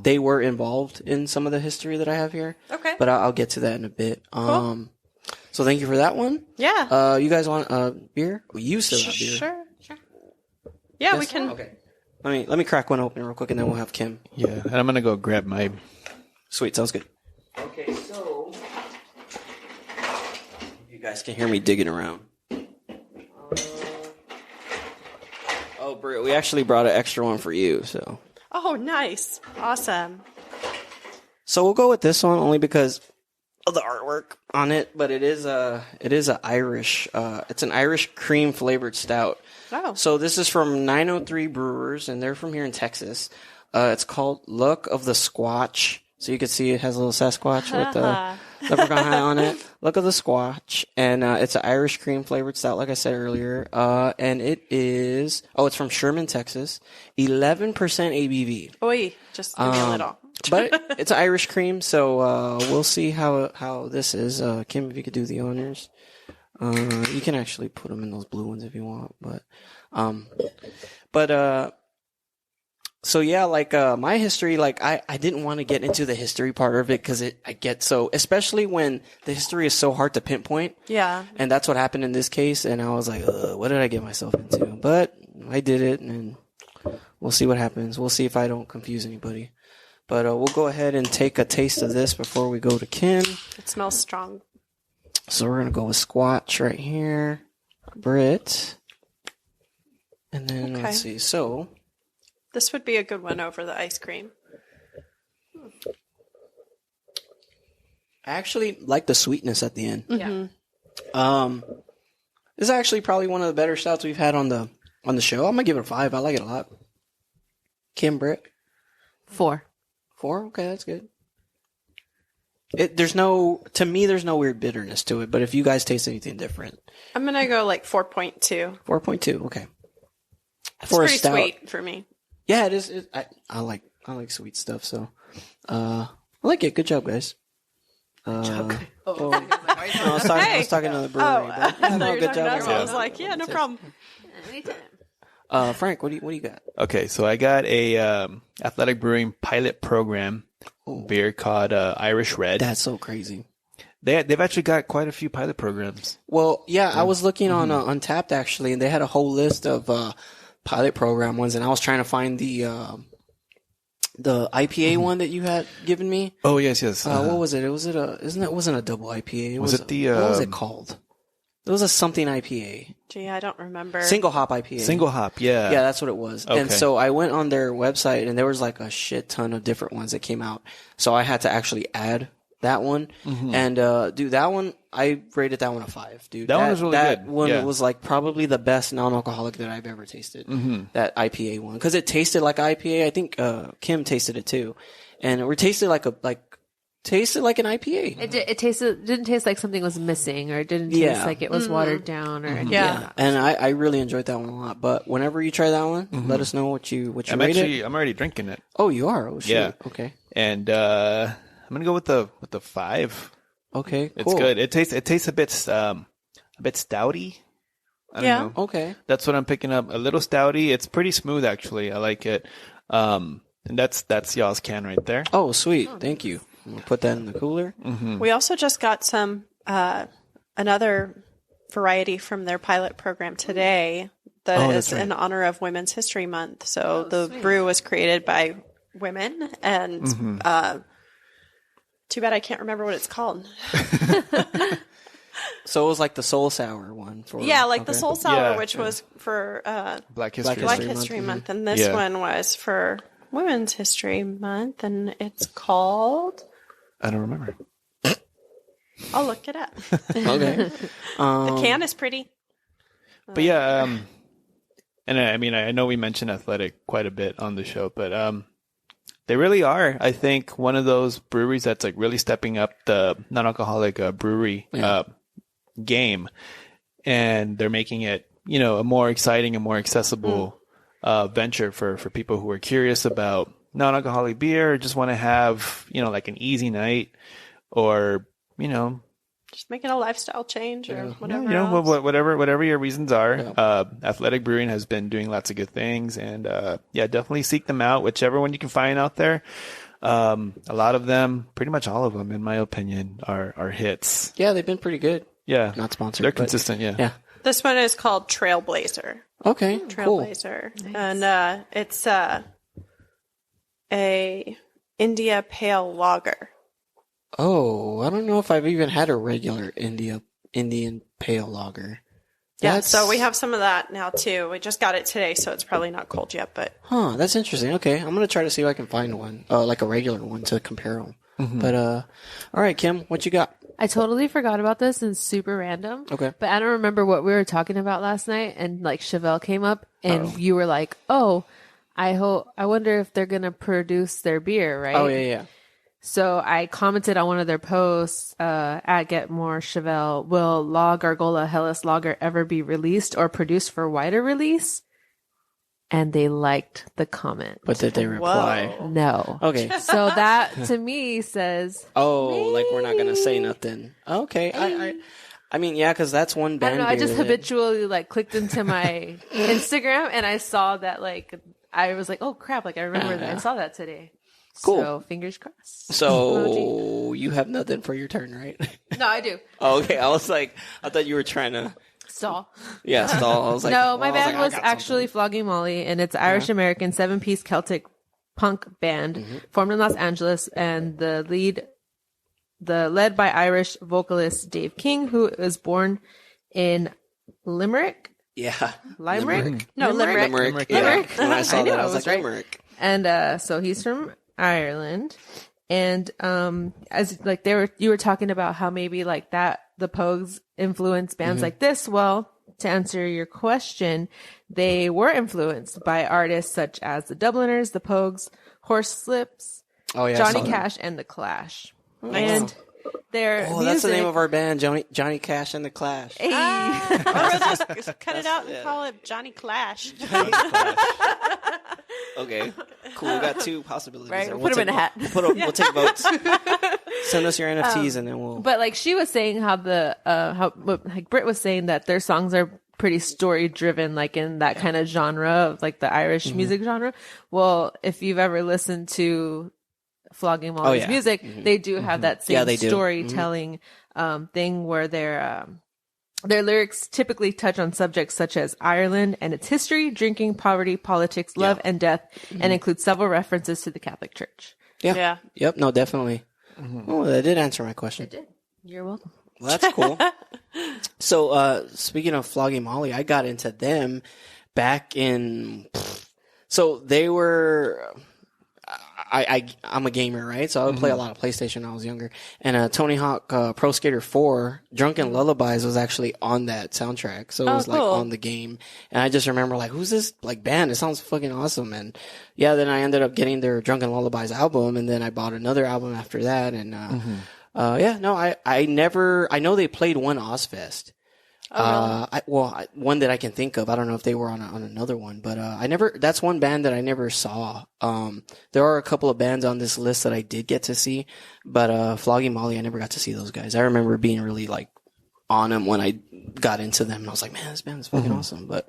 they were involved in some of the history that I have here. Okay. But I'll get to that in a bit. Cool. So thank you for that one. Yeah. You guys want beer? Well, you still have beer. Sure. Yeah, Yes? we can. Okay. Let me crack one open real quick, and then we'll have Kim. Yeah, and I'm gonna go grab my. Sweet, sounds good. Okay, so you guys can hear me digging around. Oh, Britt, we actually brought an extra one for you. Oh, nice. Awesome. So we'll go with this one only because of the artwork on it, but it is a Irish. It's an Irish cream flavored stout. Oh. So this is from 903 Brewers, and they're from here in Texas. It's called Luck of the Squatch. So you can see it has a little Sasquatch with the leprechaun hat on it. Luck of the Squatch. And it's an Irish cream flavored stout, like I said earlier. And it is, it's from Sherman, Texas. 11% ABV. Oi, just give me a little. But it's Irish cream, so we'll see how this is. Kim, if you could do the honors. You can actually put them in those blue ones if you want, so yeah, like my history, like I didn't want to get into the history part of it because I get so, especially when the history is so hard to pinpoint. Yeah. And that's what happened in this case, and I was like, what did I get myself into? But I did it, and we'll see what happens. We'll see if I don't confuse anybody. But we'll go ahead and take a taste of this before we go to Kim. It smells strong. So we're going to go with Squatch right here. Brit. And then, Okay. let's see. So, This would be a good one over the ice cream. I actually like the sweetness at the end. Yeah. This is actually probably one of the better stouts we've had on the show. I'm gonna give it a 5. I like it a lot. Kim, Britt? 4. 4? Okay, that's good. To me, there's no weird bitterness to it, but if you guys taste anything different. I'm going to go like 4.2. 4.2, okay. It's pretty sweet for me. Yeah, it is. I like sweet stuff, so I like it. Good job, guys. Oh. I was talking to the brewery. I thought you were good talking to job. us. I was like, yeah, no problem. Frank, what do you got? Okay, so I got a Athletic Brewing pilot program beer called Irish Red. That's so crazy. They've actually got quite a few pilot programs. Well, yeah, I was looking on Untapped actually, and they had a whole list of pilot program ones, and I was trying to find the IPA one that you had given me. Oh yes. What was it? It wasn't a double IPA. Was it what was it called? It was a something IPA. Gee, I don't remember. Single hop IPA. Single hop, yeah. Yeah, that's what it was. Okay. And so I went on their website, and there was like a shit ton of different ones that came out. So I had to actually add that one. And dude, that one, I rated that one a 5, dude. That one was really good. That one Yeah. was like probably the best non-alcoholic that I've ever tasted. That IPA one, because it tasted like IPA. I think Kim tasted it too, and it tasted like an IPA. It didn't taste like something was missing, or it didn't taste like it was watered down, or anything. Yeah. And I really enjoyed that one a lot. But whenever you try that one, let us know what you rate it. I'm already drinking it. Oh, you are? Oh, shit. Yeah. Okay. And I'm gonna go with the 5. Okay. It's Cool. good. It tastes a bit stouty. I don't know. Okay. That's what I'm picking up. A little stouty. It's pretty smooth actually. I like it. And that's y'all's can right there. Oh, sweet. Thank you. I'm gonna put that in the cooler. We also just got some another variety from their pilot program today that is in honor of Women's History Month. So the brew was created by women, and too bad I can't remember what it's called. So it was like the Soul Sour one. The Soul Sour, which was for Black History Black Month. History Month, and this one was for Women's History Month, and it's called... I don't remember. I'll look it up. Okay. The can is pretty. But yeah, and I mean, I know we mentioned Athletic quite a bit on the show, but they really are, I think, one of those breweries that's like really stepping up the non-alcoholic brewery game, and they're making it, a more exciting and more accessible venture for people who are curious about non-alcoholic beer, or just want to have, like an easy night, or, just making a lifestyle change or whatever. Whatever your reasons are. Athletic Brewing has been doing lots of good things, and definitely seek them out, whichever one you can find out there. A lot of them, pretty much all of them, in my opinion, are hits. Yeah, they've been pretty good. Yeah, Not sponsored. they're but consistent. Yeah. This one is called Trailblazer. Okay. Cool. Trailblazer. Nice. And it's a India Pale Lager. Oh, I don't know if I've even had a regular Indian Pale Lager. Yeah, so we have some of that now too. We just got it today, so it's probably not cold yet, but... That's interesting. Okay, I'm going to try to see if I can find one, like a regular one to compare them. But, all right, Kim, what you got? I totally forgot about this and super random. Okay. But I don't remember what we were talking about last night, and like Chevelle came up and you were like, "Oh, I wonder if they're going to produce their beer, right?" Oh, yeah. So I commented on one of their posts at Get More Chevelle, will La Gargola Hellas Lager ever be released or produced for wider release? And they liked the comment. But did they reply? Whoa. No. Okay. So that to me says, like we're not going to say nothing. Okay. I mean, yeah, because that's one I band. don't know. I just habitually like clicked into my Instagram and I saw that I was like, oh crap. I remember that. I saw that today. Cool. So fingers crossed. So you have nothing for your turn, right? No, I do. Oh, okay. I thought you were trying to. Stall. Yeah, stall. I was like, no, my band was I got actually something. Flogging Molly, and it's Irish American 7-piece Celtic punk band formed in Los Angeles, and led by Irish vocalist Dave King, who was born in Limerick, Yeah. Limerick? No, Limerick. Limerick, Yeah. Limerick? When I saw I knew that, I I was was like, right. Limerick. And so he's from Ireland. And as like you were talking about how maybe like that the Pogues influence bands like this. Well, to answer your question, they were influenced by artists such as the Dubliners, the Pogues, Horslips, Oh, yeah. I Johnny saw that. Cash, and the Clash. Nice. And their Oh, music, that's the name of our band, Johnny Cash and the Clash. Hey. Or we'll just cut it out and call it Johnny Clash. Okay, cool. We got two possibilities. Right, there. we'll put 'em in a hat. We'll take votes. Send us your NFTs and then we'll. But like she was saying, how like Britt was saying that their songs are pretty story driven, like in that kind of genre of like the Irish music genre. Well, if you've ever listened to Flogging Molly's music, they do have that same they do. storytelling thing where their lyrics typically touch on subjects such as Ireland and its history, drinking, poverty, politics, love, and death, and include several references to the Catholic Church. Yeah. Yeah. Yep. No, definitely. Oh, that did answer my question. You're welcome. Well, that's cool. So, speaking of Flogging Molly, I got into them back in. So they were. I'm a gamer, right? So I would play a lot of PlayStation when I was younger. And Tony Hawk Pro Skater 4, Drunken Lullabies was actually on that soundtrack. So it was like cool. on the game. And I just remember like, who's this like band? It sounds fucking awesome. And yeah, then I ended up getting their Drunken Lullabies album, and then I bought another album after that. And yeah, no, I know they played one Ozfest. One that I can think of. I don't know if they were on another one, but that's one band that I never saw. There are a couple of bands on this list that I did get to see, but Flogging Molly, I never got to see those guys. I remember being really like on them when I got into them, and I was like, man, this band is fucking awesome. But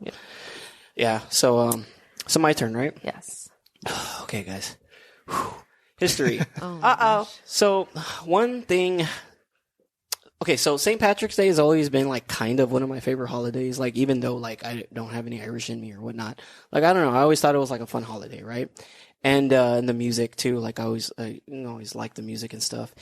yeah, so my turn, right? Yes. Okay, guys. Whew. History. Uh-oh. So one thing. Okay, so St. Patrick's Day has always been like kind of one of my favorite holidays. Like even though like I don't have any Irish in me or whatnot, like I don't know, I always thought it was like a fun holiday, right? And the music too, like I always liked the music and stuff,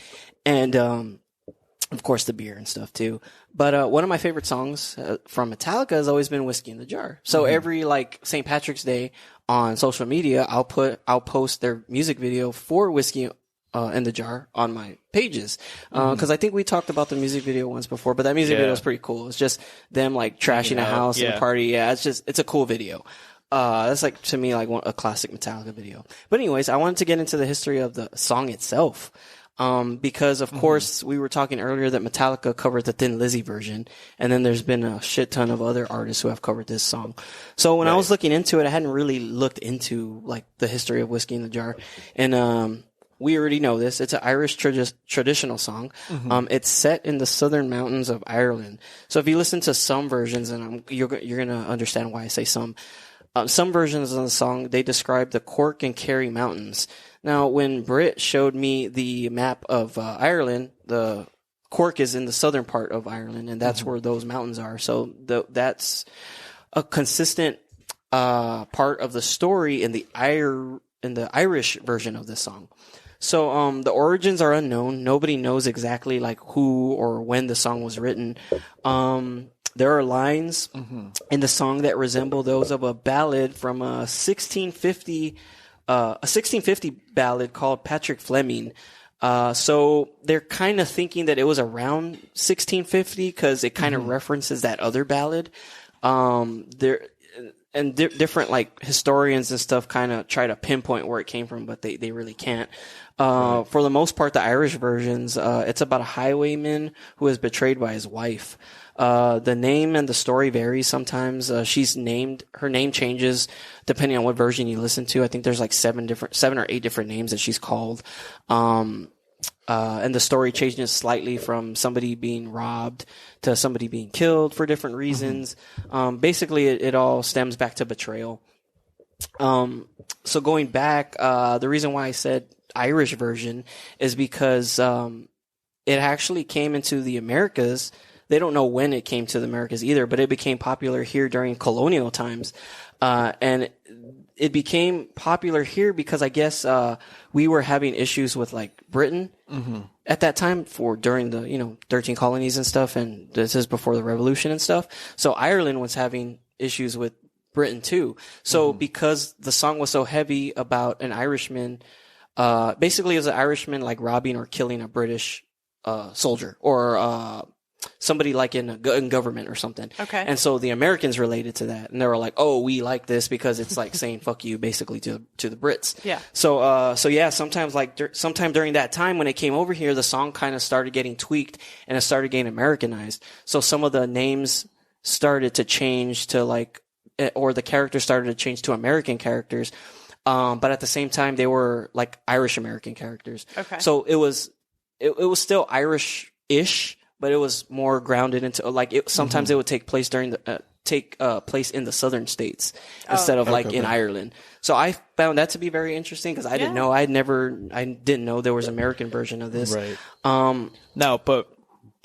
and of course the beer and stuff too. But one of my favorite songs from Metallica has always been "Whiskey in the Jar." So every like St. Patrick's Day on social media, I'll post their music video for "Whiskey in the Jar" on my pages. Cause I think we talked about the music video once before, but that music video is pretty cool. It's just them like trashing a house and a party. Yeah. It's a cool video. That's like to me, like a classic Metallica video. But anyways, I wanted to get into the history of the song itself. Because of course we were talking earlier that Metallica covered the Thin Lizzy version, and then there's been a shit ton of other artists who have covered this song. So when I was looking into it, I hadn't really looked into like the history of Whiskey in the Jar. And, we already know this. It's an Irish traditional song. It's set in the southern mountains of Ireland. So if you listen to some versions, and you're going to understand why I say some. Some versions of the song, they describe the Cork and Kerry Mountains. Now, when Britt showed me the map of Ireland, the Cork is in the southern part of Ireland, and that's where those mountains are. So that's a consistent part of the story in the Irish version of this song. So, the origins are unknown. Nobody knows exactly like who or when the song was written. There are lines in the song that resemble those of a ballad from a 1650 ballad called Patrick Fleming. So they're kind of thinking that it was around 1650 because it kind of references that other ballad. Different like historians and stuff kind of try to pinpoint where it came from, but they really can't. For the most part, the Irish versions, it's about a highwayman who is betrayed by his wife. The name and the story varies sometimes. Her name changes depending on what version you listen to. I think there's like 7 or 8 different names that she's called. And the story changes slightly from somebody being robbed to somebody being killed for different reasons. Basically it all stems back to betrayal. So going back, the reason why I said Irish version is because, it actually came into the Americas. They don't know when it came to the Americas either, but it became popular here during colonial times. And it became popular here because I guess, we were having issues with like Britain at that time during the, 13 colonies and stuff. And this is before the revolution and stuff. So Ireland was having issues with Britain too. So because the song was so heavy about an Irishman, basically it was an Irishman like robbing or killing a British soldier or somebody like in government or something. Okay. And so the Americans related to that, and they were like, "Oh, we like this because it's like saying fuck you basically to the Brits." Yeah. So yeah, sometimes sometime during that time when it came over here, the song kind of started getting tweaked and it started getting Americanized. So some of the names started to change to like, or the characters started to change to American characters. But at the same time, they were like Irish American characters. Okay. So it was still Irish-ish, but it was more grounded into like sometimes it would take place place in the southern states instead of like in Ireland. So I found that to be very interesting because I didn't know. I didn't know there was an American version of this. Right. Now, but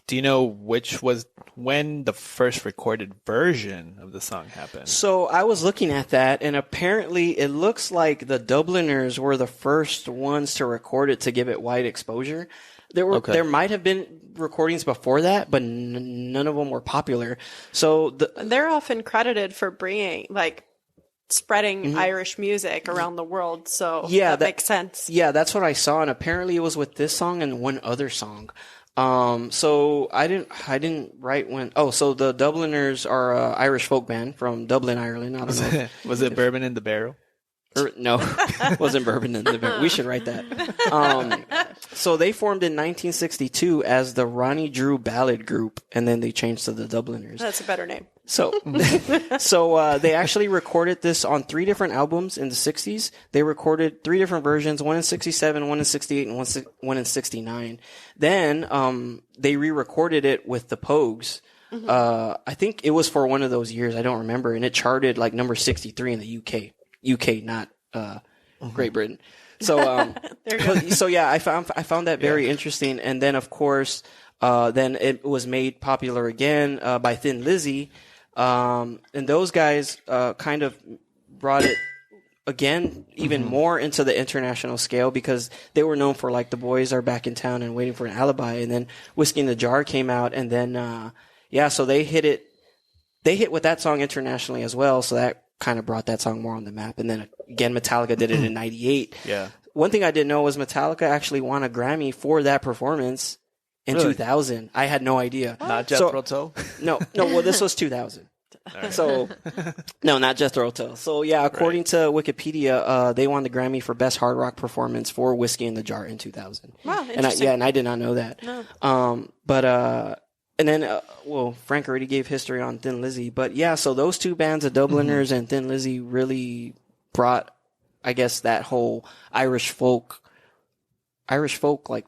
do you know which was when the first recorded version of the song happened? So I was looking at that, and apparently it looks like the Dubliners were the first ones to record it to give it wide exposure. There might have been recordings before that, but none of them were popular. So they're often credited for spreading Irish music around the world. So that makes sense. Yeah, that's what I saw, and apparently it was with this song and one other song. So I didn't write when. Oh, so the Dubliners are an Irish folk band from Dublin, Ireland. I don't know. Was it Bourbon in the Barrel? No, wasn't Bourbon in the Barrel. We should write that. So they formed in 1962 as the Ronnie Drew Ballad Group, and then they changed to the Dubliners. That's a better name. So they actually recorded this on 3 different albums in the 60s. They recorded 3 different versions, one in 67, one in 68, and one in 69. Then they re-recorded it with the Pogues. I think it was for one of those years. I don't remember. And it charted like number 63 in the UK, not Great Britain. So so yeah, I found that very interesting. And then of course, then it was made popular again by Thin Lizzy. And those guys kind of brought it again even more into the international scale because they were known for like The Boys Are Back in Town and Waiting for an Alibi, and then Whiskey in the Jar came out, and then so they hit with that song internationally as well, so that kind of brought that song more on the map. And then again, Metallica did it in 98. Yeah. One thing I didn't know was Metallica actually won a Grammy for that performance in 2000. I had no idea. Not Jethro Tull? No. Well, this was 2000. Right. So, no, not Jethro Tull. So, yeah, according to Wikipedia, they won the Grammy for Best Hard Rock Performance for Whiskey in the Jar in 2000. Wow, interesting. And I did not know that. No. And then, Frank already gave history on Thin Lizzy. But, yeah, so those 2 bands, the Dubliners and Thin Lizzy, really brought, I guess, that whole Irish folk, like,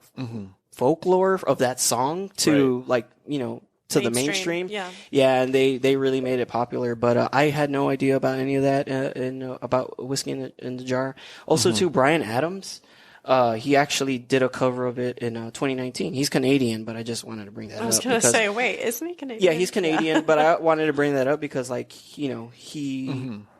folklore of that song to, like, to the mainstream. Yeah, and they really made it popular. But I had no idea about any of that about Whiskey in the Jar. Also, too, Bryan Adams. He actually did a cover of it in 2019. He's Canadian, but I just wanted to bring that up. I was going to say, wait, isn't he Canadian? Yeah, he's Canadian, but I wanted to bring that up because, like,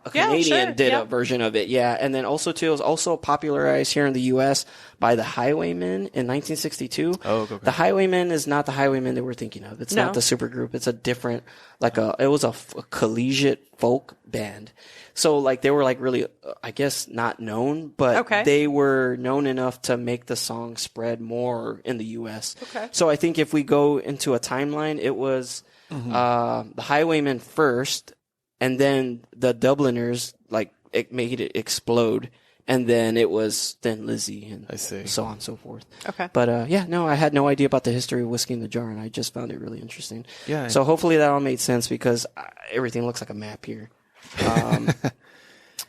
a Canadian did a version of it. Yeah, and then also, too, it was also popularized here in the U.S. by the Highwaymen in 1962. Oh, okay. The Highwaymen is not the Highwaymen that we're thinking of. It's not the supergroup. It's a different, it was a collegiate folk band. So, like, they were, like, really, I guess, not known, but they were known enough to make the song spread more in the U.S. Okay. So I think if we go into a timeline, it was the Highwaymen first, and then the Dubliners, like, it made it explode, and then it was Thin Lizzy and so on and so forth. Okay. But, I had no idea about the history of Whiskey in the Jar, and I just found it really interesting. Yeah. So hopefully that all made sense because everything looks like a map here.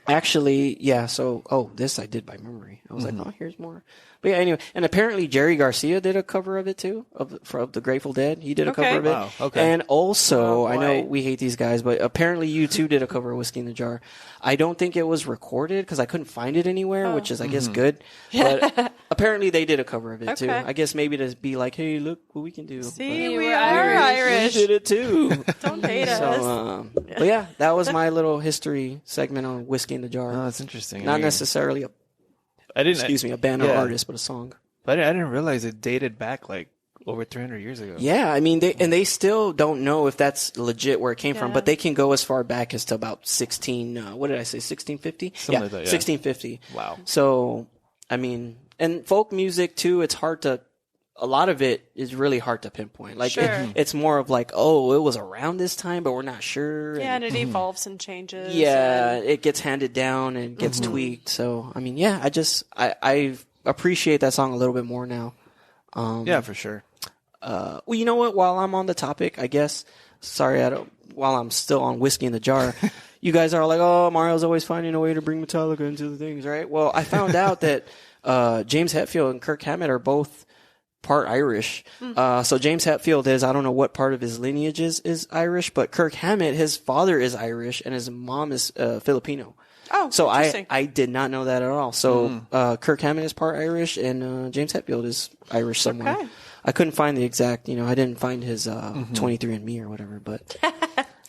Actually, yeah, so, this I did by memory. I was like, oh, here's more. But yeah, anyway, and apparently Jerry Garcia did a cover of it too, of the Grateful Dead. He did a cover of it. Wow, okay. And also, I know we hate these guys, but apparently U2 did a cover of Whiskey in the Jar. I don't think it was recorded because I couldn't find it anywhere, which is, I guess, good. But apparently they did a cover of it too. I guess maybe to be like, hey, look what we can do. See, we are Irish. We did it too. Don't hate us. But yeah, that was my little history segment on Whiskey in the Jar. Oh, that's interesting. Not necessarily a band or artist, but a song. But I didn't realize it dated back like over 300 years ago. Yeah, I mean, they still don't know if that's legit where it came from, Yeah. but they can go as far back as to about 1650? Something like that, yeah. 1650. Wow. So, I mean, and folk music too, a lot of it is really hard to pinpoint. Like, Sure. it's more of like, oh, it was around this time, but we're not sure. Yeah, and it evolves and changes. Yeah, and- it gets handed down and gets tweaked. So, I mean, yeah, I appreciate that song a little bit more now. Yeah, for sure. Well, you know what? While I'm on the topic, I guess, while I'm still on Whiskey in the Jar, you guys are like, oh, Mario's always finding a way to bring Metallica into the things, right? Well, I found out that James Hetfield and Kirk Hammett are both part Irish. So James Hetfield I don't know what part of his lineage is Irish, but Kirk Hammett, his father is Irish and his mom is Filipino. Oh, So interesting. I did not know that at all. So Kirk Hammett is part Irish and James Hetfield is Irish somewhere. Okay. I couldn't find the exact, I didn't find his 23andMe or whatever, but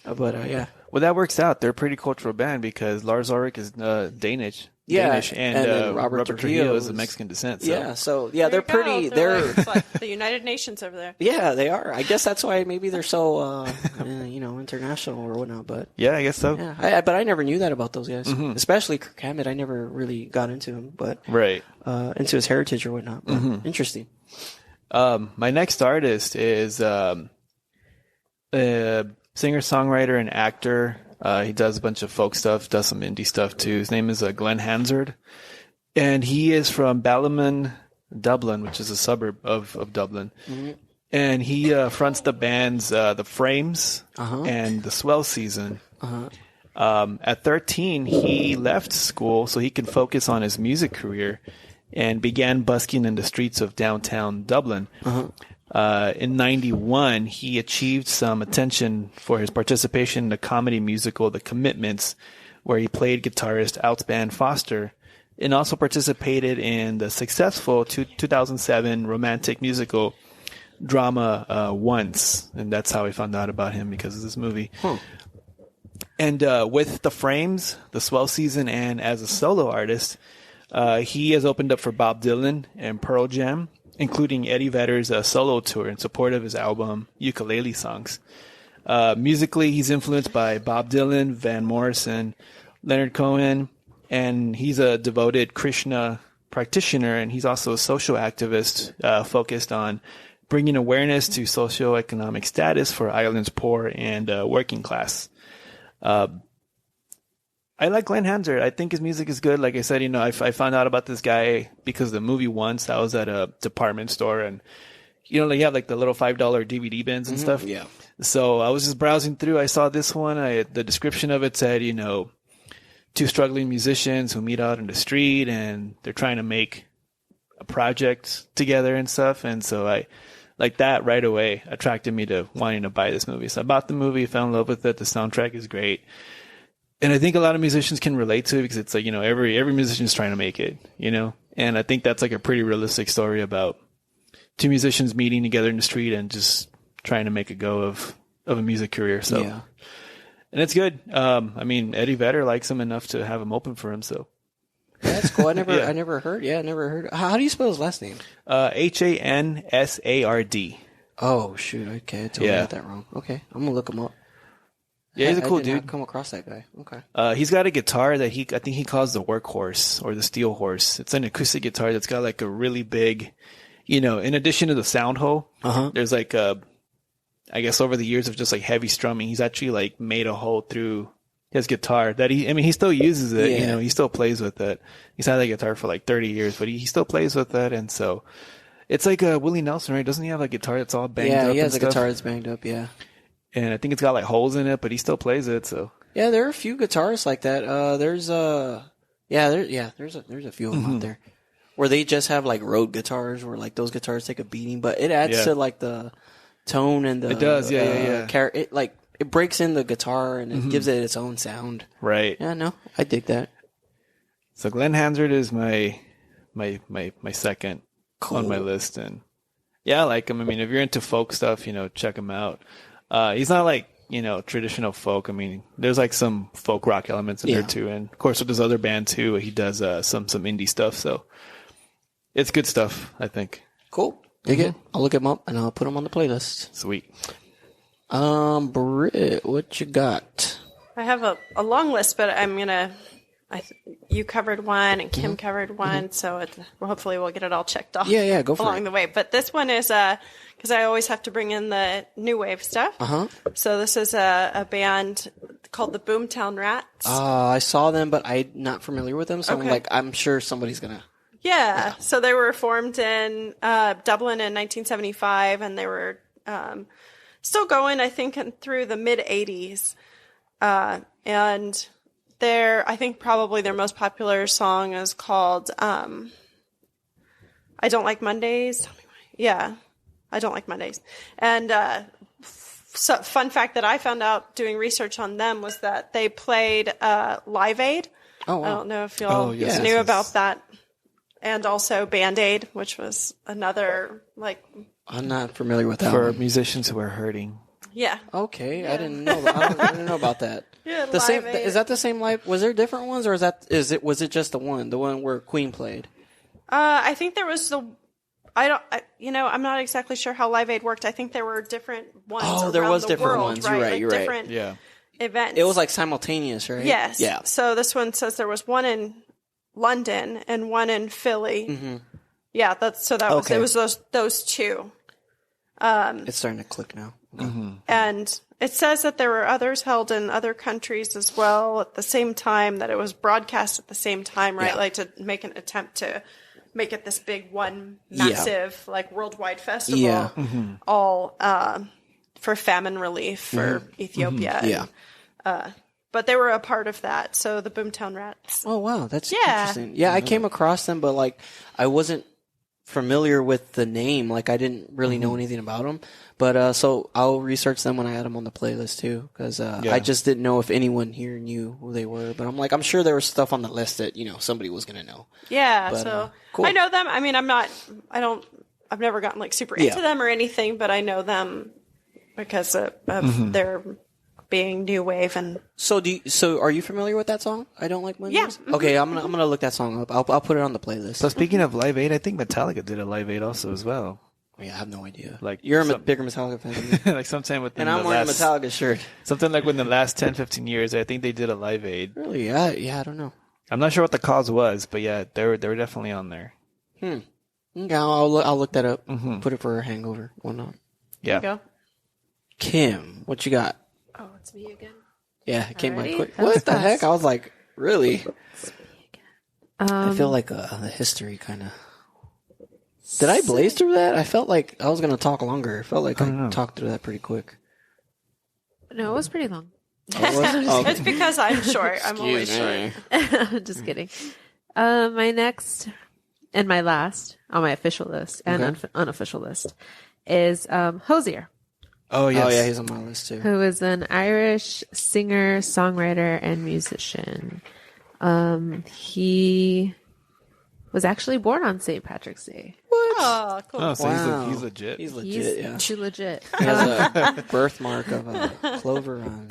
yeah. Well, that works out. They're a pretty cultural band because Lars Ulrich is Danish. Yeah, Danish, and and then Robert Trujillo is of is- Mexican descent. So. Yeah, so There they're you go. pretty. They're it's like the United Nations over there. yeah, they are. I guess that's why maybe they're so international or whatnot. But Yeah, I guess so. yeah, but I never knew that about those guys, especially Kirk Hammett. I never really got into him, but Right. into his heritage or whatnot. But interesting. My next artist is a singer-songwriter and actor. He does a bunch of folk stuff, does some indie stuff too. His name is Glenn Hansard, and he is from Ballymun, Dublin, which is a suburb of Dublin. And he fronts the bands The Frames and The Swell Season. At 13, he left school so he could focus on his music career and began busking in the streets of downtown Dublin. In 91, he achieved some attention for his participation in the comedy musical The Commitments, where he played guitarist Outband Foster, and also participated in the successful 2007 romantic musical drama Once. And that's how I found out about him, because of this movie. And with The Frames, The Swell Season, and as a solo artist, he has opened up for Bob Dylan and Pearl Jam, including Eddie Vedder's solo tour in support of his album Ukulele Songs. Musically, he's influenced by Bob Dylan, Van Morrison, Leonard Cohen, and he's a devoted Krishna practitioner, and he's also a social activist focused on bringing awareness to socioeconomic status for Ireland's poor and working class. I like Glenn Hansard. I think his music is good. Like I said, I found out about this guy because of the movie Once. I was at a department store, and you have like the little $5 DVD bins and stuff. Yeah. So I was just browsing through. I saw this one. The description of it said, two struggling musicians who meet out in the street and they're trying to make a project together and stuff. And so I like that right away attracted me to wanting to buy this movie. So I bought the movie, fell in love with it. The soundtrack is great. And I think a lot of musicians can relate to it because it's like, every musician is trying to make it, and I think that's like a pretty realistic story about two musicians meeting together in the street and just trying to make a go of a music career. So, Yeah. And it's good. Eddie Vedder likes him enough to have him open for him. So That's cool. I never Yeah. I never heard. Yeah, I never heard. How do you spell his last name? Hansard. Oh shoot. Okay, I totally Yeah. got that wrong. Okay, I'm gonna look him up. Yeah, he's a cool I did not dude. come across that guy. Okay. He's got a guitar that I think he calls the Workhorse or the Steel Horse. It's an acoustic guitar that's got like a really big, in addition to the sound hole, there's like I guess over the years of just like heavy strumming, he's actually like made a hole through his guitar that he still uses it, Yeah. he still plays with it. He's had that guitar for like 30 years, but he still plays with it. And so it's like Willie Nelson, right? Doesn't he have a guitar that's all banged up? Yeah, he has a and stuff? guitar that's banged up. Yeah. And I think it's got like holes in it, but he still plays it. So Yeah, there are a few guitarists like that. There's a few of them out there where they just have like road guitars, where like those guitars take a beating, but it adds Yeah. to like the tone and the. It does, yeah. It breaks in the guitar and it gives it its own sound. right. Yeah, no, I dig that. So Glenn Hansard is my second Cool. on my list, and yeah, I like him. I mean, if you're into folk stuff, check him out. He's not like traditional folk. I mean, there's like some folk rock elements in Yeah. there too, and of course with his other band too, he does some indie stuff. So it's good stuff, I think. Cool. Dig it. I'll look them up and I'll put them on the playlist. Sweet. Britt, what you got? I have a long list, but I'm gonna. You covered one and Kim covered one, so hopefully we'll get it all checked off. Yeah, go for along it. the way. But this one is because I always have to bring in the new wave stuff. So this is a band called the Boomtown Rats. I saw them, but I'm not familiar with them, so I'm sure somebody's gonna. Yeah. So they were formed in Dublin in 1975, and they were still going, I think, through the mid 80s, and. I think probably their most popular song is called I Don't Like Mondays. Yeah, I Don't Like Mondays. And so fun fact that I found out doing research on them was that they played Live Aid. Oh, wow. I don't know if y'all knew about that. And also Band Aid, which was another, I'm not familiar with that For one. musicians who are hurting. Yeah. Okay, yeah. I didn't know. I didn't know about that. Yeah, the same. Live Aid. Is that the same live? Was there different ones, or was it just the one where Queen played? I think there was I'm not exactly sure how Live Aid worked. I think there were different ones. Oh, there was different world, ones. You're right. You're right. Different events. It was like simultaneous, right? Yes. Yeah. So this one says there was one in London and one in Philly. Mm-hmm. Yeah. It was those two. It's starting to click now. And it says that there were others held in other countries as well at the same time, that it was broadcast at the same time, right? Yeah. Like to make an attempt to make it this big one massive worldwide festival, all for famine relief for Ethiopia. Yeah. But they were a part of that. So the Boomtown Rats. Oh wow, that's interesting. Yeah, I came across them, but I wasn't familiar with the name. I didn't really know anything about them. But so I'll research them when I add them on the playlist too, because I just didn't know if anyone here knew who they were. But I'm sure there was stuff on the list that somebody was gonna know. Yeah, but, so cool. I know them. I mean, I've never gotten super into them or anything, but I know them because of their being new wave. And so are you familiar with that song? I Don't Like Mondays? Yeah. Mm-hmm. Okay, I'm gonna look that song up. I'll put it on the playlist. So speaking of Live Aid, I think Metallica did a Live Aid also as well. Yeah, I have no idea. You're a bigger Metallica fan than me. like sometime within And I'm wearing a Metallica shirt. Something like within the last 10, 15 years, I think they did a Live Aid. Really? Yeah, I don't know. I'm not sure what the cause was, but yeah, they were definitely on there. Okay, I'll look that up. Put it for a hangover. Why not? Yeah. there you go. Kim, what you got? Oh, it's me again. Yeah, it came by Alrighty. quick. That was What the fast. heck? I was like, really? I feel Um, like the history kind of. Did I blaze through that? I felt like I was going to talk longer. I felt like I talked through that pretty quick. no, it was pretty long. It's because I'm short. I'm always short. I'm just kidding. My next and my last on my official list and unofficial list is Hosier, Oh, yes. Oh, yeah, he's on my list too. who is an Irish singer, songwriter, and musician. He was actually born on St. Patrick's Day. Oh, cool. Oh, so Wow. he's legit. He's legit, He's yeah. too legit. He has a birthmark of a clover on.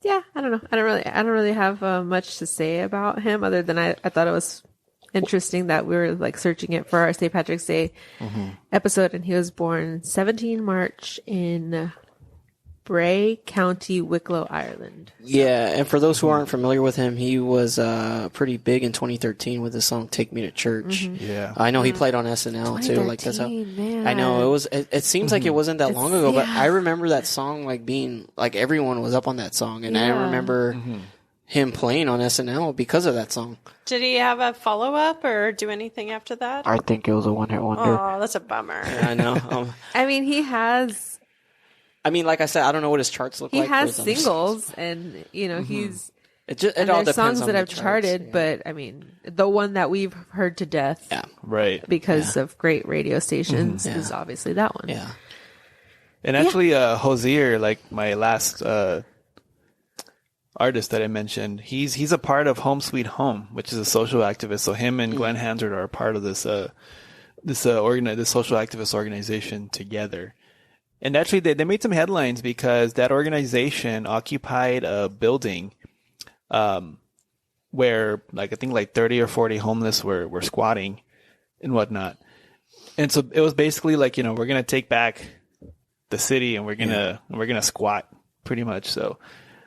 Yeah, I don't know. I don't really have much to say about him other than I thought it was interesting that we were searching it for our St. Patrick's Day episode, and he was born 17 March in Bray, County Wicklow, Ireland. Yeah, and for those who aren't familiar with him, he was pretty big in 2013 with his song "Take Me to Church." Yeah. I know he played on SNL too. That's how. 2013, man. I know it was. It seems like it wasn't that long ago, but I remember that song being everyone was up on that song, and I remember him playing on SNL because of that song. Did he have a follow up or do anything after that? I think it was a one-hit wonder. Oh, that's a bummer. I know. I mean, he has like I said, I don't know what his charts look he like. has for his other singles, songs. and he's It and all there's depends songs on that the have charts, charted, yeah. but I mean, the one that we've heard to death Yeah. Right. because of great radio stations Yeah. is obviously that one. Yeah. And actually, Hosier, my last artist that I mentioned, he's a part of Home Sweet Home, which is a social activist. So him and Glenn Hansard are a part of this social activist organization together. And actually, they made some headlines because that organization occupied a building, where I think 30 or 40 homeless were squatting and whatnot. And so it was basically like, we're going to take back the city and we're going to squat pretty much. So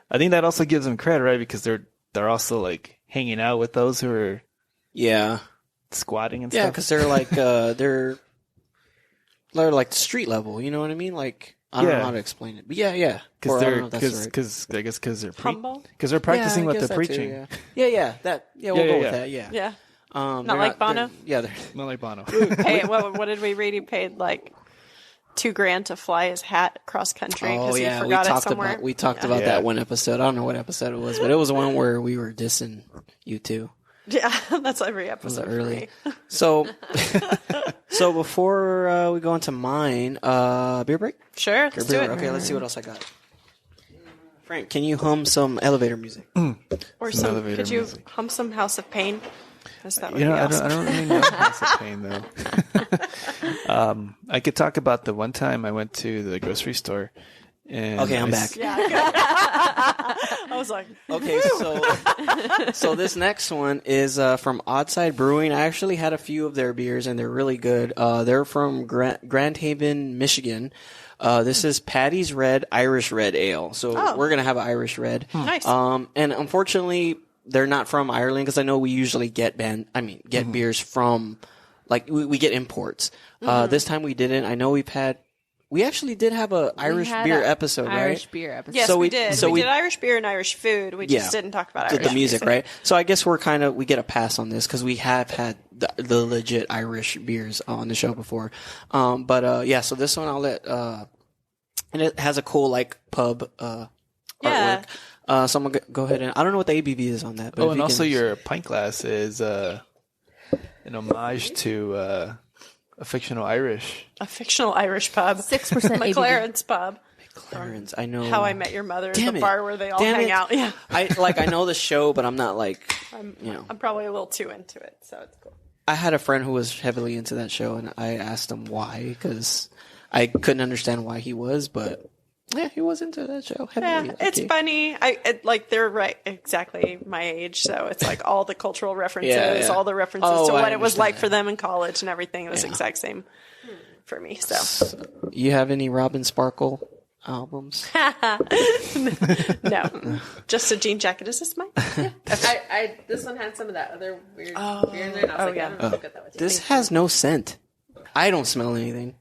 I think that also gives them credit, right? Because they're also like hanging out with those who are squatting and stuff. Yeah, because they're like they're like street level. You know what I mean? Like I don't know how to explain it, but yeah. Because they're Humble? because they're practicing what I guess they're that preaching. too, yeah. We'll go with that. Yeah. Yeah. Not like Bono? They're Not like Bono. What did we read? He paid like $2,000 to fly his hat cross country because he forgot it somewhere. We talked about that one episode. I don't know what episode it was, but it was one where we were dissing you two. Yeah, that's every episode. Early. So before we go into mine, beer break? Sure, let's do it. Okay, let's see what else I got. Frank, can you hum some elevator music? Or could you hum some House of Pain? That would be I awesome. don't really know House of Pain though. I could talk about the one time I went to the grocery store. And okay, I'm back. Yeah, I was like, okay, so this next one is from Oddside Brewing. I actually had a few of their beers, and they're really good. They're from Grand Haven, Michigan. This is Patty's Red Irish Red Ale. So we're gonna have an Irish Red. Nice. And unfortunately, they're not from Ireland because I know we usually get beers from, like we get imports. This time we didn't. I know we actually did have a Irish beer episode, right? Irish beer episode. Yes, So we we- did. so we we- did Irish beer and Irish food. We just didn't talk about Irish the music, music. right? So I guess we get a pass on this because we have had the legit Irish beers on the show before. So this one I'll let, and it has a cool like pub Yeah. artwork. So I'm gonna go ahead and I don't know what the ABV is on that. But if and you also can- your pint glass is an homage to a fictional Irish. A fictional Irish pub. 6% ABV. McLaren's pub. Clarence, I know How I Met Your Mother is Damn the it. bar where they all Damn hang it. out. Yeah. I know the show, but I'm not like I'm probably a little too into it, so it's cool. I had a friend who was heavily into that show, and I asked him why because I couldn't understand why he was, but yeah, he was into that show heavily. Yeah, it's funny. They're right, exactly my age, so it's like all the cultural references, Yeah. all the references Oh, to I what it was understand like that. for them in college and everything. It was the exact same for me. So You have any Robin Sparkle albums? no, just a jean jacket. Is this mine? I this one had some of that other weird beer in there. And I was like, yeah. I don't know if I'll get that with you. This has no scent. I don't smell anything.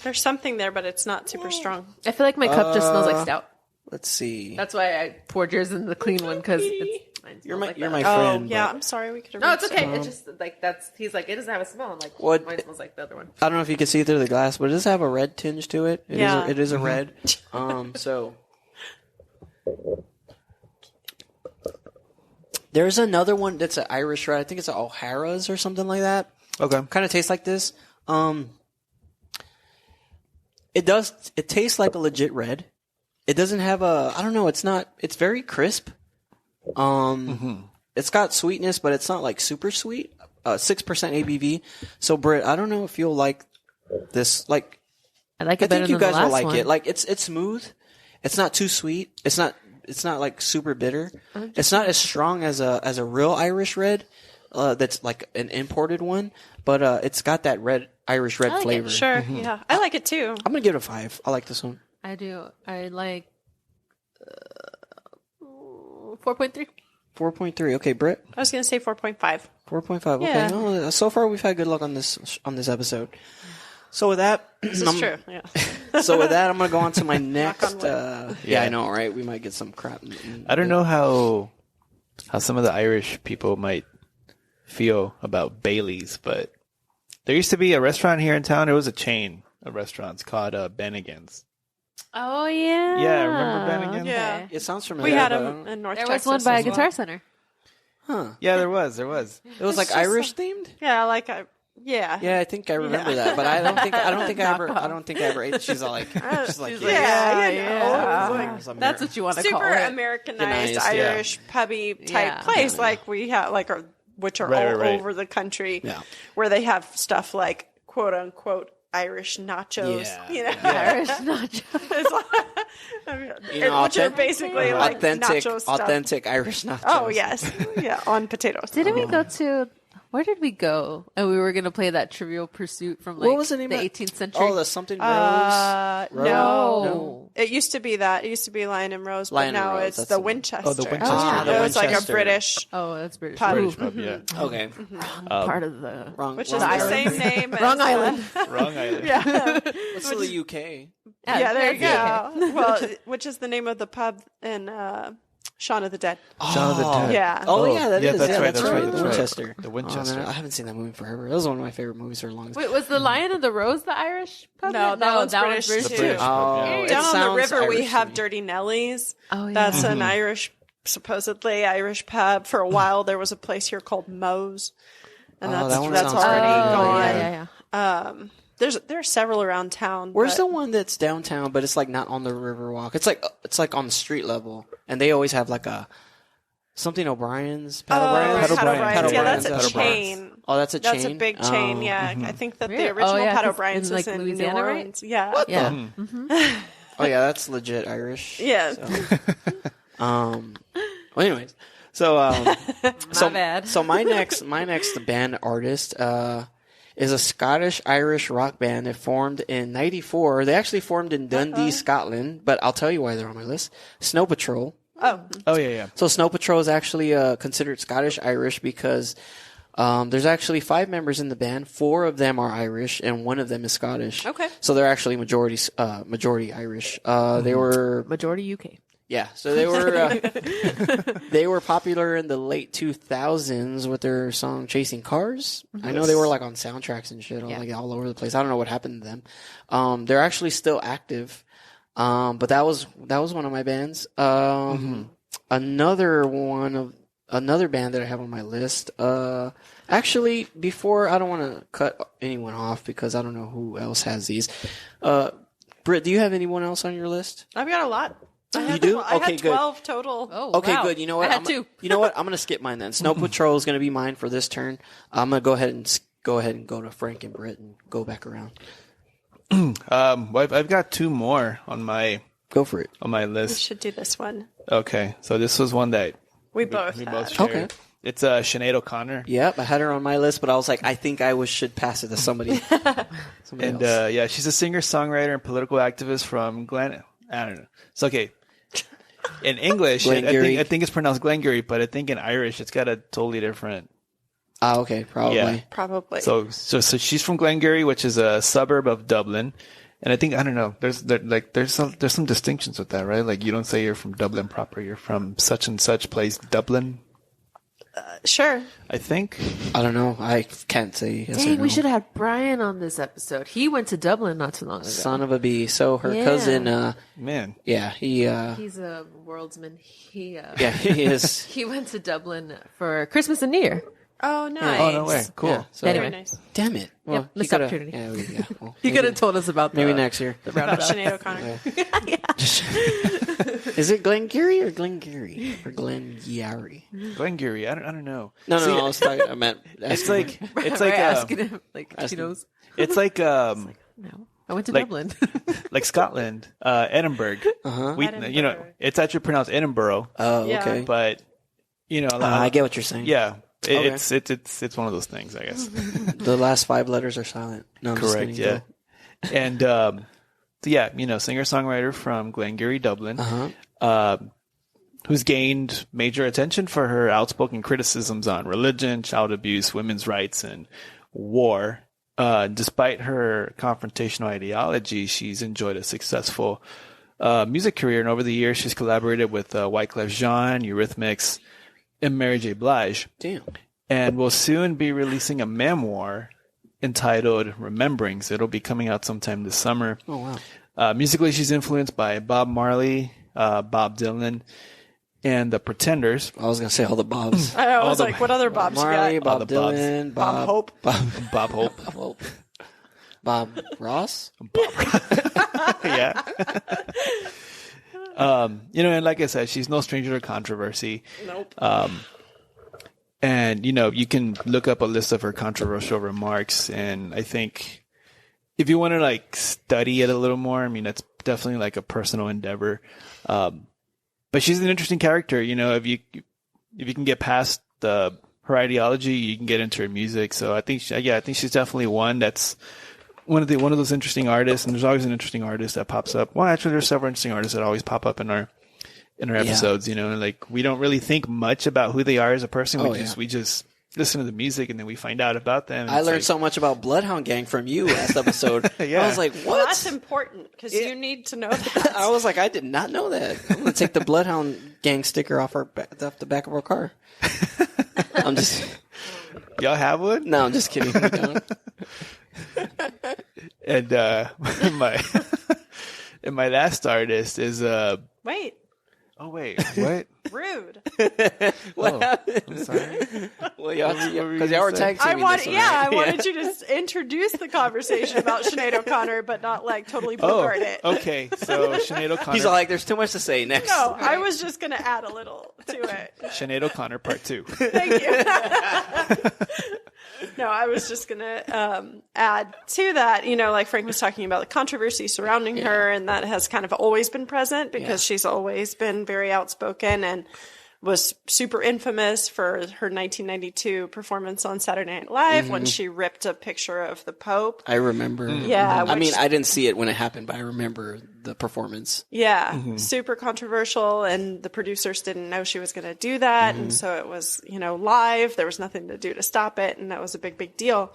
There's something there, but it's not super strong. I feel like my cup just smells like stout. Let's see. That's why I poured yours in the clean one because You're my that. friend. Yeah, but I'm sorry. We could have. No, it's okay. It's just like he's like, it doesn't have a smell. I'm like, What- mine smells like the other one. I don't know if you can see through the glass, but it does have a red tinge to it. Yeah. It is a red. So there's another one that's an Irish red. I think it's an O'Hara's or something like that. Okay. Kind of tastes like this. It tastes like a legit red. It doesn't have I don't know, it's very crisp. It's got sweetness, but it's not like super sweet. 6% ABV. So Britt, I don't know if you'll like this. Like, I like I it better think you than guys the will last like one. it. Like it's smooth. It's not too sweet. It's not like super bitter. It's not as strong as a real Irish red. That's like an imported one, but it's got that Irish red I like flavor. it. Sure. Yeah, I like it too. I'm gonna give it a 5. I like this one. I do. I like 4.3. 4.3. Okay, Britt. I was gonna say 4.5. 4.5. Okay. Yeah. No, so far we've had good luck on this episode. So with that, This is true. Yeah. So with that, I'm gonna go on to my next. on wood. Yeah, I know, right? We might get some crap. I don't know how some of the Irish people might feel about Bailey's, but there used to be a restaurant here in town. It was a chain of restaurants called Bennigan's. Oh yeah. Yeah, remember Bennigan's? Yeah. It sounds familiar. We had but I them don't- in North There Texas. was one by a as well. Guitar Center. Huh? Yeah, there was. It was like just Irish themed. Yeah, yeah. Yeah, I think I remember that, but I don't think I ever ate. She's all like, she's like, Yeah. That's what you want to call Super it. Americanized Nice, yeah. Irish pubby type Yeah. place, like we have, which are Right, all right. over the country, Yeah. where they have stuff like quote unquote Irish nachos. Yeah. You know, Irish nachos. It's like- You know, which are basically like authentic nacho stuff. Irish nachos. Oh yes, yeah, on potatoes. Didn't we go to Where did we go? And we were gonna play that Trivial Pursuit from like What was the name of it? 18th century. Oh, the something Rose. No. No. It used to be that. It used to be Lion and Rose, Lion but and now Rose, it's that's the the one. Winchester. Oh, the Winchester. Ah, the It was like a Winchester. British Oh, that's British. pub. British pub, yeah. Okay. Part of the Wrong. Which wrong is the island. same name as Wrong island. Wrong island. Yeah. It's still the UK. Yeah, there you that's go. Well, which is the name of the pub in Shaun of the Dead. Shaun of the Dead. Yeah. Oh, yeah, that is. That's Yeah, right. that's That's right. right. The That's right. Winchester. The Oh, Winchester. man, I haven't seen that movie forever. That was one of my favorite movies for the longest. Wait, was the Lion and the Rose the Irish pub? No, that one's British too. The British pub, yeah. Oh, Down it on the sounds river, we Irish to have me. Dirty Nellies. Oh, yeah. That's an Irish, supposedly Irish pub. For a while, there was a place here called Moe's, and Oh, that one that's sounds already pretty. gone. Yeah. There are several around town. Where's but the one that's downtown, but it's like not on the Riverwalk? It's like on the street level, and they always have like a something O'Brien's. Pat O'Brien's. Pat O'Brien's. O'Brien's. Yeah, that's Pat a O'Brien's. chain. Oh, that's a chain. That's a big chain. Oh. Yeah, I think that Really? the original Oh, yeah, Pat 'cause O'Brien's in, was like, in Louisiana, New right? Orleans. Yeah. Yeah. Oh yeah, that's legit Irish. Yeah. Well, anyways, so bad. So my next band artist is a Scottish Irish rock band that formed in '94. They actually formed in Dundee, Scotland, but I'll tell you why they're on my list. Snow Patrol. Oh, Oh, yeah. So Snow Patrol is actually considered Scottish Irish because there's actually 5 members in the band. 4 of them are Irish, and 1 of them is Scottish. Okay. So they're actually majority Irish. They were Majority UK. yeah. So they were popular in the late 2000s with their song "Chasing Cars." I know they were like on soundtracks and shit, like all over the place. I don't know what happened to them. They're actually still active. But that was one of my bands. Another band that I have on my list. Actually, before I don't want to cut anyone off because I don't know who else has these. Britt, do you have anyone else on your list? I've got a lot. You do? I Okay, had good. 12 total. Oh, Okay, wow. good. You know what? I had 2. You know what? I'm gonna skip mine then. Snow Patrol is gonna be mine for this turn. I'm gonna go ahead and go to Frank and Britt and go back around. Well, I've got 2 more on my Go for it. on my We list. should do this one. Okay, so this was one that We both we had. both shared. Okay. It's Sinead O'Connor. Yep, I had her on my list, but I was like, I think I should pass it to somebody. And else. yeah, she's a singer, songwriter, and political activist from I don't know. It's okay. In English, Glengarry. I think it's pronounced Glengarry, but I think in Irish it's got a totally different. Okay, probably. Yeah. Probably. So she's from Glengarry, which is a suburb of Dublin, and I think I don't know. There's some distinctions with that, right? Like you don't say you're from Dublin proper. You're from such and such place, Dublin. Sure. I think. I don't know. I can't say yes or Dang, no. we should have had Brian on this episode. He went to Dublin not too long ago. Son of a bee. So her Yeah. cousin, Man, yeah, he He's a worldsman. He he is. he went to Dublin for Christmas and New Year. Oh, nice. oh no way, cool. Yeah, so, Anyway. Very nice. damn it. Well, Yep, missed he coulda- opportunity. Yeah, well, He maybe- could have told us about Maybe the, next year. the roundabout. Sinead O'Connor. Is it Glengarry or Glengarry or Glengarry? Glengarry. I don't know. No, See, I was talking. I meant. It's like it's We're like asking him like asking he knows. it's like No, I went to Like- Dublin. like Scotland, Edinburgh. We, you know, Edinburgh. it's actually pronounced Edinburgh, Oh, Yeah. okay. but you know, I get what you're saying. yeah, Okay. it's one of those things, I guess. The last 5 letters are silent. No, I'm just Correct, kidding. yeah. Go. And yeah, you know, singer songwriter from Glengarry, Dublin, who's gained major attention for her outspoken criticisms on religion, child abuse, women's rights, and war. Despite her confrontational ideology, she's enjoyed a successful music career, and over the years, she's collaborated with Wyclef Jean, Eurythmics, and Mary J. Blige, Damn. and will soon be releasing a memoir entitled Rememberings. It'll be coming out sometime this summer. Oh, wow. Musically, she's influenced by Bob Marley, Bob Dylan, and the Pretenders. I was going to say all the Bobs. I was like, what other Bobs Marley, you got? Bob the Bobs. Dylan, Bob Hope. Bob Hope. Bob Ross? Yeah. You know, and like I said, she's no stranger to controversy. Nope. And, you know, you can look up a list of her controversial remarks. And I think if you want to like study it a little more, I mean, that's definitely like a personal endeavor. But she's an interesting character, you know, if you can get past the her ideology, you can get into her music. So I think she's definitely one that's one of those interesting artists. And there's always an interesting artist that pops up. Well, actually, there's several interesting artists that always pop up in our episodes. You know, like we don't really think much about who they are as a person. We just listen to the music and then we find out about them. I learned so much about Bloodhound Gang from you last episode. I was like, what? Well, that's important because you need to know that. I was like, I did not know that. I'm going to take the Bloodhound Gang sticker off the back of our car. I'm just... Y'all have one? No, I'm just kidding. We don't. And my last artist is... Wait. Oh, wait. What? Rude. What happened? I'm sorry. Well, because y'all were tag teaming this one, I right? wanted you to introduce the conversation about Sinead O'Connor, but not like totally bombard it. Okay. So Sinead O'Connor. He's all like, there's too much to say. Next. No, I was just going to add a little to it. Sinead O'Connor Part 2. Thank you. No, I was just going to add to that, you know, like Frank was talking about the controversy surrounding her, and that has kind of always been present because she's always been very outspoken and was super infamous for her 1992 performance on Saturday Night Live when she ripped a picture of the Pope. I remember. Yeah. I mean, I didn't see it when it happened, but I remember the performance. Yeah. Super controversial. And the producers didn't know she was going to do that. And so it was, you know, live. There was nothing to do to stop it. And that was a big, big deal.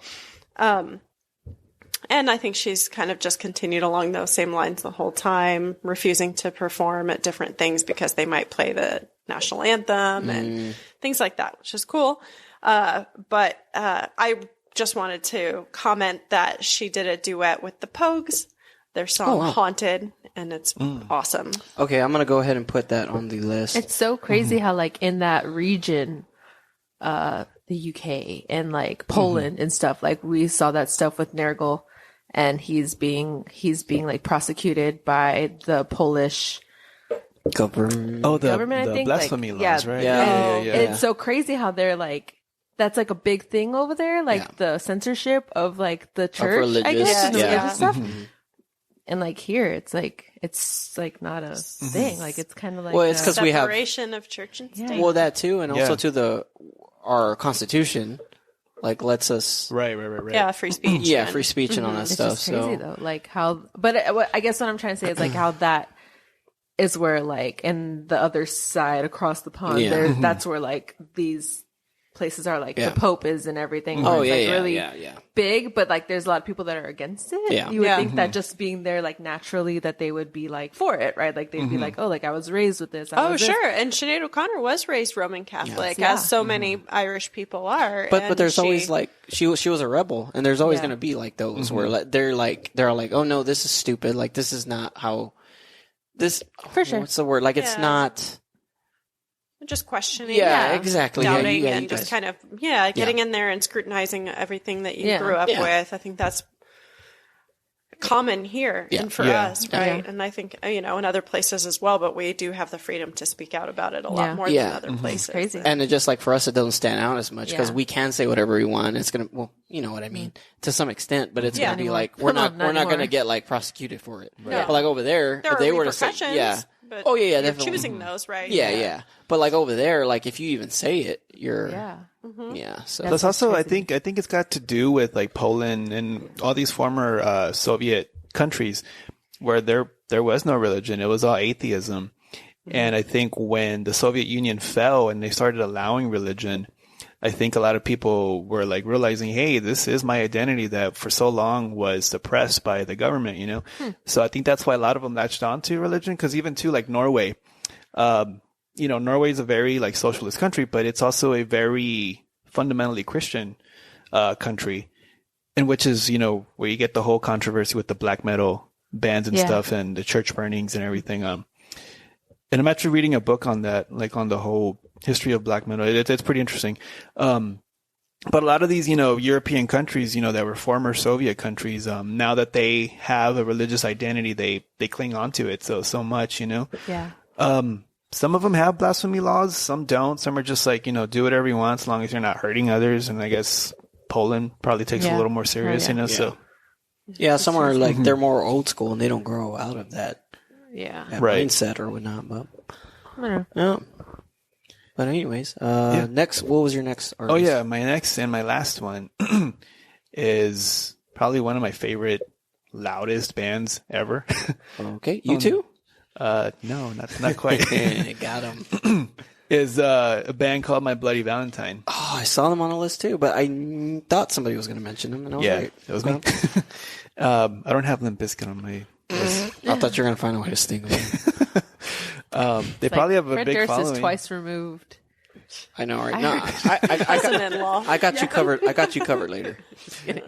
And I think she's kind of just continued along those same lines the whole time, refusing to perform at different things because they might play the national anthem and things like that, which is cool. But I just wanted to comment that she did a duet with the Pogues, their song Haunted, and it's awesome. Okay, I'm going to go ahead and put that on the list. It's so crazy how like in that region, the UK and like Poland and stuff, like we saw that stuff with Nergal, and he's being like prosecuted by the Polish government. Oh, the government, I think, blasphemy like, laws, right? Yeah. It's so crazy how they're like, that's like a big thing over there, like the censorship of like the church, I guess, and religious stuff. And like here, it's like not a thing. Like it's kind of like Well, it's 'cause we have separation of church and state. Well, that too, and also to our Constitution, like lets us Right. Yeah, free speech. Yeah, free speech and all that it's stuff. just crazy So though, like how. But I guess what I'm trying to say is like how that is where like in the other side across the pond, there that's where like these places are like the Pope is and everything. Oh, where it's, yeah, like, really yeah. big, but like there's a lot of people that are against it. Yeah. You would think that just being there, like naturally that they would be like for it, right? Like they'd be like, oh, like I was raised with this. Oh, sure. And Sinead O'Connor was raised Roman Catholic, as so many Irish people are. But there's always like she was a rebel, and there's always going to be like those where like, they're like, oh no, this is stupid. Like this is not how this. For sure. What's the word? Like it's not. Just questioning. Yeah, exactly. Doubting and just kind of, getting in there and scrutinizing everything that you grew up with. I think that's common here and for us, right? And I think, you know, in other places as well, but we do have the freedom to speak out about it a lot more than other places. Crazy. And it just like for us, it doesn't stand out as much because we can say whatever we want. It's going to, well, you know what I mean, to some extent, but it's going to be like, we're not going to get like prosecuted for it. Right. But like over there if they were to say, but you're definitely choosing those, right? Yeah. But like over there, like if you even say it, you're So that's also I think it's got to do with like Poland and all these former Soviet countries where there was no religion. It was all atheism. And I think when the Soviet Union fell and they started allowing religion, I think a lot of people were like realizing, hey, this is my identity that for so long was suppressed by the government, you know? So I think that's why a lot of them latched onto religion. Cause even too, like Norway, you know, Norway is a very like socialist country, but it's also a very fundamentally Christian, country, and which is, you know, where you get the whole controversy with the black metal bands and stuff and the church burnings and everything. And I'm actually reading a book on that, like on the whole history of black metal. It's pretty interesting. But a lot of these, you know, European countries, you know, that were former Soviet countries, now that they have a religious identity, they cling on to it so much, you know? Yeah. Some of them have blasphemy laws, some don't. Some are just like, you know, do whatever you want as long as you're not hurting others. And I guess Poland probably takes it a little more serious, you know? So some are like they're more old school and they don't grow out of that Yeah. mindset or whatnot. But But anyways, next, what was your next artist? Oh yeah, my next and my last one is probably one of my favorite loudest bands ever. Okay, you too? No, not quite. Got him. Is a band called My Bloody Valentine. Oh, I saw them on a list too, but I thought somebody was going to mention them, and I was like, it was me. I don't have Limp Bizkit on my list. I thought you were going to find a way to sting them. They probably have a Fred big Durst following. is twice removed. I know, right? No, I As an in-law. got you covered. I got you covered later.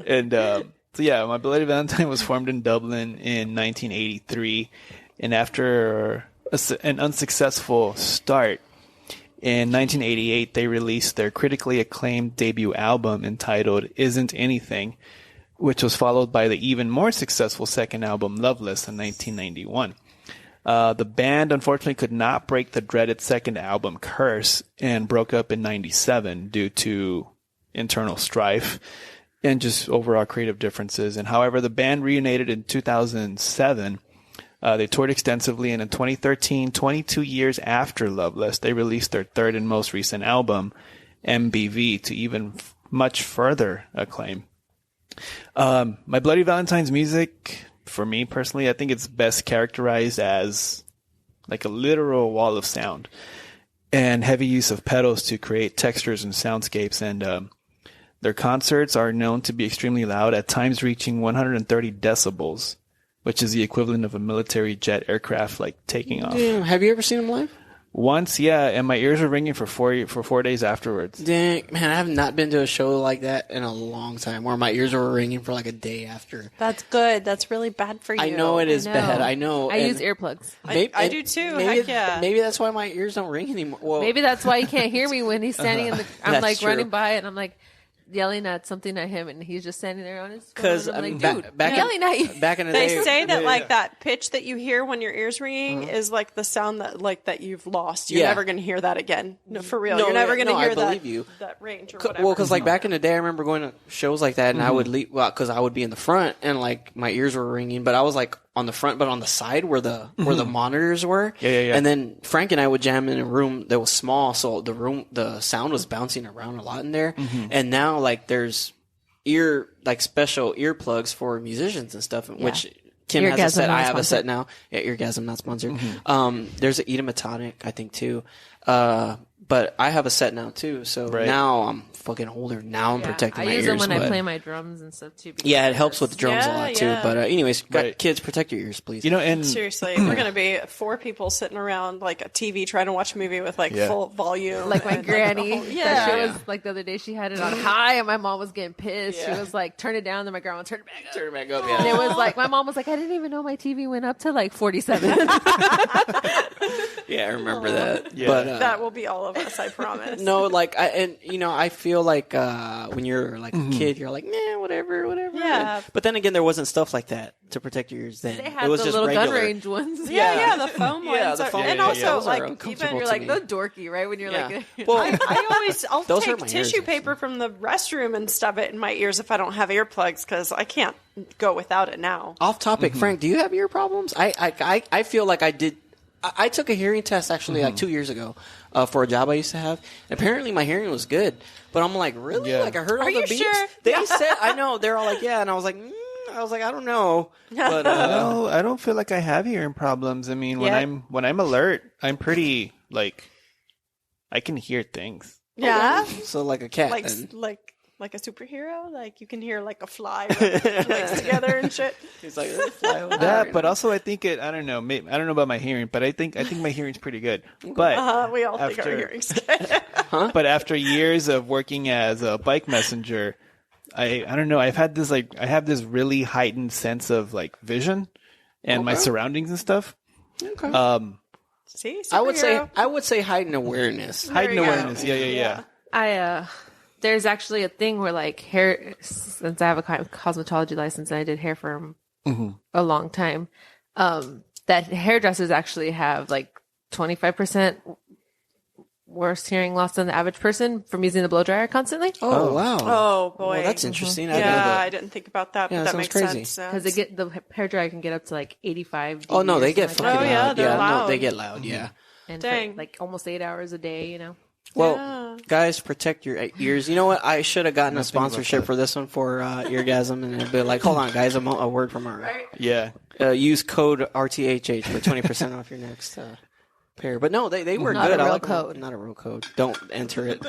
And so yeah, My Bloody Valentine was formed in Dublin in 1983, and after an unsuccessful start in 1988, they released their critically acclaimed debut album entitled "Isn't Anything," which was followed by the even more successful second album "Loveless" in 1991. The band unfortunately could not break the dreaded second album curse and broke up in 97 due to internal strife and just overall creative differences. And however, the band reunited in 2007. They toured extensively, and in 2013, 22 years after Loveless, they released their third and most recent album, MBV, to even much further acclaim. My Bloody Valentine's music, for me personally, I think it's best characterized as like a literal wall of sound and heavy use of pedals to create textures and soundscapes. And their concerts are known to be extremely loud, at times reaching 130 decibels, which is the equivalent of a military jet aircraft like taking off. Damn, have you ever seen them live? Once, yeah, and my ears were ringing for 4 days afterwards. Dang, man, I have not been to a show like that in a long time, where my ears were ringing for like a day after. That's good. That's really bad for you. I know it is bad. I know. I use earplugs. I do too. Maybe, Heck yeah. Maybe that's why my ears don't ring anymore. Well, Maybe that's why he can't hear me when he's standing in the. I'm That's like true. running by and I'm like yelling at something at him, and he's just standing there on his phone. because I'm like, back, dude, back I'm yelling at you. Back in the They day, say that like that pitch that you hear when your ears ringing is like the sound that like that you've lost. You're Yeah. never gonna hear that again. No, for real. No, You're never gonna no, I hear that. believe you. That range or whatever. Well, because like back in the day, I remember going to shows like that, and I would leave because I would be in the front, and like my ears were ringing, but I was like on the front, but on the side where the monitors were. Yeah. And then Frank and I would jam in a room that was small, so the sound was bouncing around a lot in there. And now like there's special earplugs for musicians and stuff, which Kim has a Eargasm, set. not I have a sponsored. set now. Yeah, Eargasm, not sponsored. There's an Edematonic, I think too. But I have a set now too, so Right. now I'm fucking older. Now I'm protecting I my use ears. them when I but- play my drums and stuff too. Yeah, it helps with the drums a Yeah, lot too. yeah. But anyways, Right. kids, protect your ears, please. You know, and Seriously, we're gonna be 4 people sitting around like a TV trying to watch a movie with like Yeah. full volume, like my and, granny. the whole- Yeah, she yeah. was like the other day. She had it on high, and my mom was getting pissed. She was like, "Turn it down." Then my grandma turned it back up. Turn it back up. And it Yeah. was like my mom was like, "I didn't even know my TV went up to like 47." Yeah, I remember that. Yeah. But That will be all of us, I promise. no, like I feel like when you're like a kid, you're like, nah, whatever. Yeah. But then again, there wasn't stuff like that to protect your ears. Then They had it was the just little regular. gun range ones. Yeah, the foam Yeah, ones. the Are, foam and ones. also Those are like uncomfortable even You're to like me. the dorky, right? When you're Yeah. like, Well, I'll Those hurt take my ears, tissue actually. paper from the restroom and stuff it in my ears if I don't have earplugs because I can't go without it now. Off topic, Frank, do you have ear problems? I feel like I did. I took a hearing test actually like 2 years ago for a job I used to have. And apparently my hearing was good, but I'm like, really? Yeah. Like I heard all Are the you beeps. sure? They said, I know. They're all like, yeah, and I was like, I don't know. But no, I don't feel like I have hearing problems. I mean, when Yeah. when I'm alert, I'm pretty like I can hear things. Yeah, so like a cat. like then. like a superhero. Like you can hear like a fly legs together and shit. He's like, fly over That, there. but also I think I don't know. Maybe, I don't know about my hearing, but I think my hearing's pretty good. But We all think our After- hearing's good. but after years of working as a bike messenger, I don't know. I have this really heightened sense of like vision and my surroundings and stuff. Okay. See, I would superhero. say heightened awareness. Heightened you go. awareness. Yeah. there's actually a thing where like hair, since I have a cosmetology license and I did hair for a long time, that hairdressers actually have like 25% worse hearing loss than the average person from using the blow dryer constantly. Oh wow. Oh boy, Well, that's interesting. I didn't know Yeah, that. I didn't think about that, Yeah, but that that makes sounds crazy. sense. Because the hair dryer can get up to like 85. Oh no, degrees they or get something fucking Oh, yeah, loud. they're No, loud. they get loud. Yeah. and Dang. for like almost 8 hours a day. Well, Yeah. guys, protect your ears. You know what? I should have gotten a sponsorship for this one for Eargasm, and it'd be like, hold on, guys, a word from our Yeah. use code RTHH for 20% off your next pair. But no, they were Not good. a real I like code. Not a real code. Don't enter it.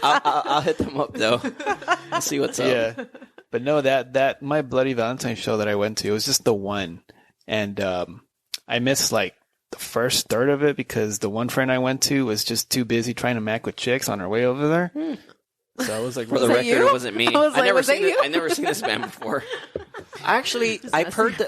I'll hit them up though. I'll see what's up. Yeah. But no, that my Bloody Valentine show that I went to, it was just the one. And I missed like the first third of it because the one friend I went to was just too busy trying to mac with chicks on her way over there. So I was like, For the that record, you? it wasn't me. I was like, was that you? I never seen this band before. Actually, I've heard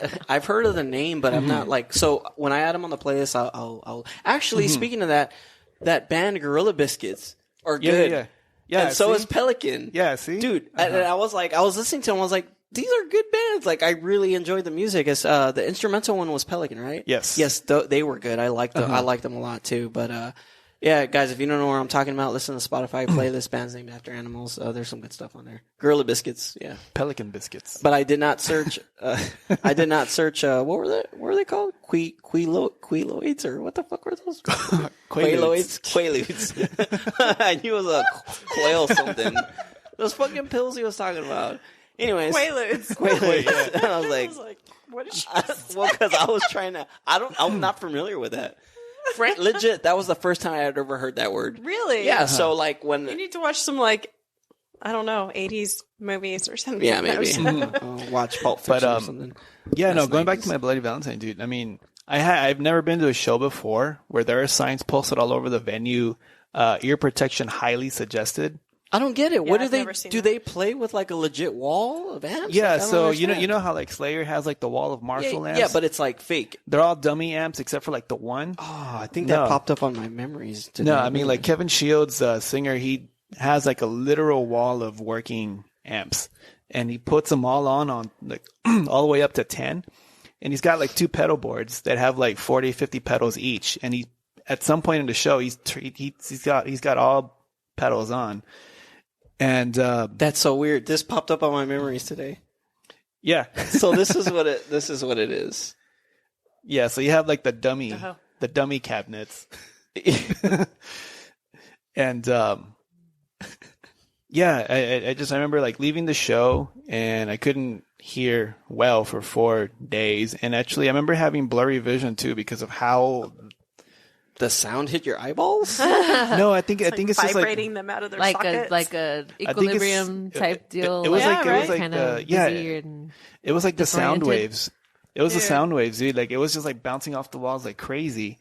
of the name, but I'm not like. So when I add them on the playlist, I'll actually. Speaking of that band Gorilla Biscuits are good. Yeah. And so see? is Pelican. Yeah, see? Dude, and I was listening to them. I was like, these are good bands. Like, I really enjoyed the music. It's, the instrumental one was Pelican, right? Yes. Yes, they were good. I liked them. I liked them a lot too. But yeah, guys, if you don't know what I'm talking about, listen to Spotify playlist. Bands named after animals. There's some good stuff on there. Gorilla Biscuits, yeah. Pelican biscuits. But I did not search. What were they called? Queeloids or what the fuck were those? Quaaludes. I knew it was a quail something. Those fucking pills he was talking about. Anyways, Quaaludes. And I was I like, was like, what is she? well, because I was trying to. I'm not familiar with that. Legit, that was the first time I had ever heard that word. Really? Yeah. So like when. You need to watch some like, I don't know, 80s movies or something. Yeah, maybe. Watch Pulp Fiction or something. Yeah, That's going back 90s. to my Bloody Valentine, dude. I mean, I've never been to a show before where there are signs posted all over the venue. Ear protection highly suggested. I don't get it. What do I've they never seen do? that. They play with like a legit wall of amps? Yeah, Like, I don't so understand. you know how like Slayer has like the wall of Marshall amps. Yeah, but it's like fake. they're all dummy amps except for like the one. Oh, I think No. that popped up on my memories today. No, I mean like Kevin Shields, singer, he has like a literal wall of working amps, and he puts them all on like all the way up to 10, and he's got like two pedal boards that have like 40, 50 pedals each, and he at some point in the show he's got all pedals on, and That's so weird. This popped up on my memories today. yeah, So this is what it is. yeah. So you have like the dummy Uh-huh. cabinets. And yeah, I remember like leaving the show and I couldn't hear well for 4 days. And actually, I remember having blurry vision too because of how. The sound hit your eyeballs? No, I think it's just like vibrating them out of their like sockets. a it's- equilibrium type deal. it was like- it was like, kind of yeah, weird. And it was like the sound disoriented. waves. It was the Dude. sound waves, dude. Like it was just like bouncing off the walls like crazy.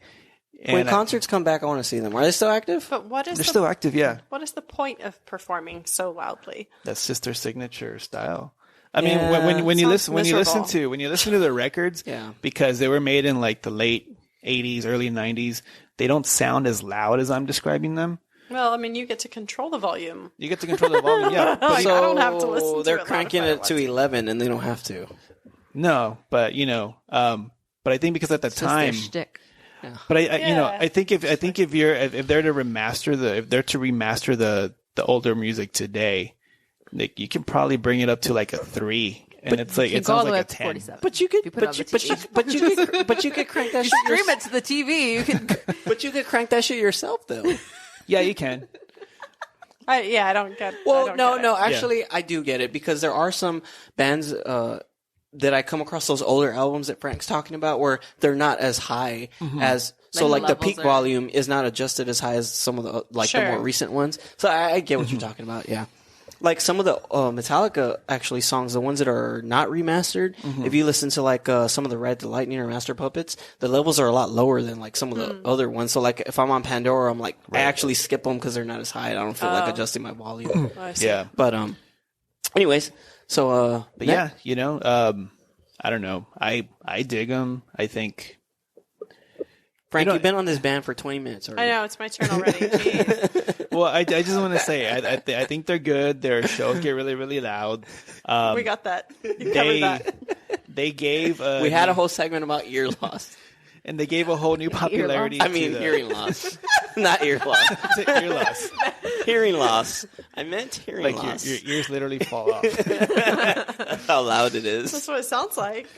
When And concerts come back, I want to see them. Are they still active? But what is they're the, still active, yeah. what is the point of performing so loudly? That's just their signature style. I mean, Yeah, when you sounds listen miserable. to the records, Yeah. because they were made in like the late 80s, early 90s, they don't sound as loud as I'm describing them. Well, I mean, you get to control the volume. You get to control the volume, yeah. But Like, I don't have to listen to they're it loud cranking if I it to want to. 11, and they don't have to. no, but but I think because at the It's just their time, shtick. but I Yeah. I think if they're to remaster the older music today, like you can probably bring it up to like a 3, and it's like You it can go all sounds the way like up a to 10. 47. But you could, You put it on the TV. but you could crank that shit. Stream it to the TV. You can. But you could crank that shit yourself, though. Yeah, you can. I don't get. Well, I don't get it. actually, I do get it because there are some bands that I come across those older albums that Frank's talking about where they're not as high as. So, Like like the the peak levels are- volume is not adjusted as high as some of the the Sure. more recent ones. So I get what you're talking about. Yeah, like some of the Metallica actually songs, the ones that are not remastered. If you listen to like some of the Ride the Lightning or Master Puppets, the levels are a lot lower than like some of the other ones. So like if I'm on Pandora, I'm like I actually skip them because they're not as high. I don't feel like adjusting my volume. I see. Yeah. But anyways, so But yeah, I don't know. I dig them. I think. Frank, You know- you've been on this band for 20 minutes already. I know it's my turn already. Jeez. Well, I just want to say I think they're good. Their shows get really really loud. We got that. You covered that. They gave We had a whole segment about ear loss. and they gave a whole new popularity. I to mean, the, hearing loss. Not ear loss. Ear loss. Hearing loss. I meant hearing Like loss. your ears literally fall off. That's how loud it is. That's what it sounds like.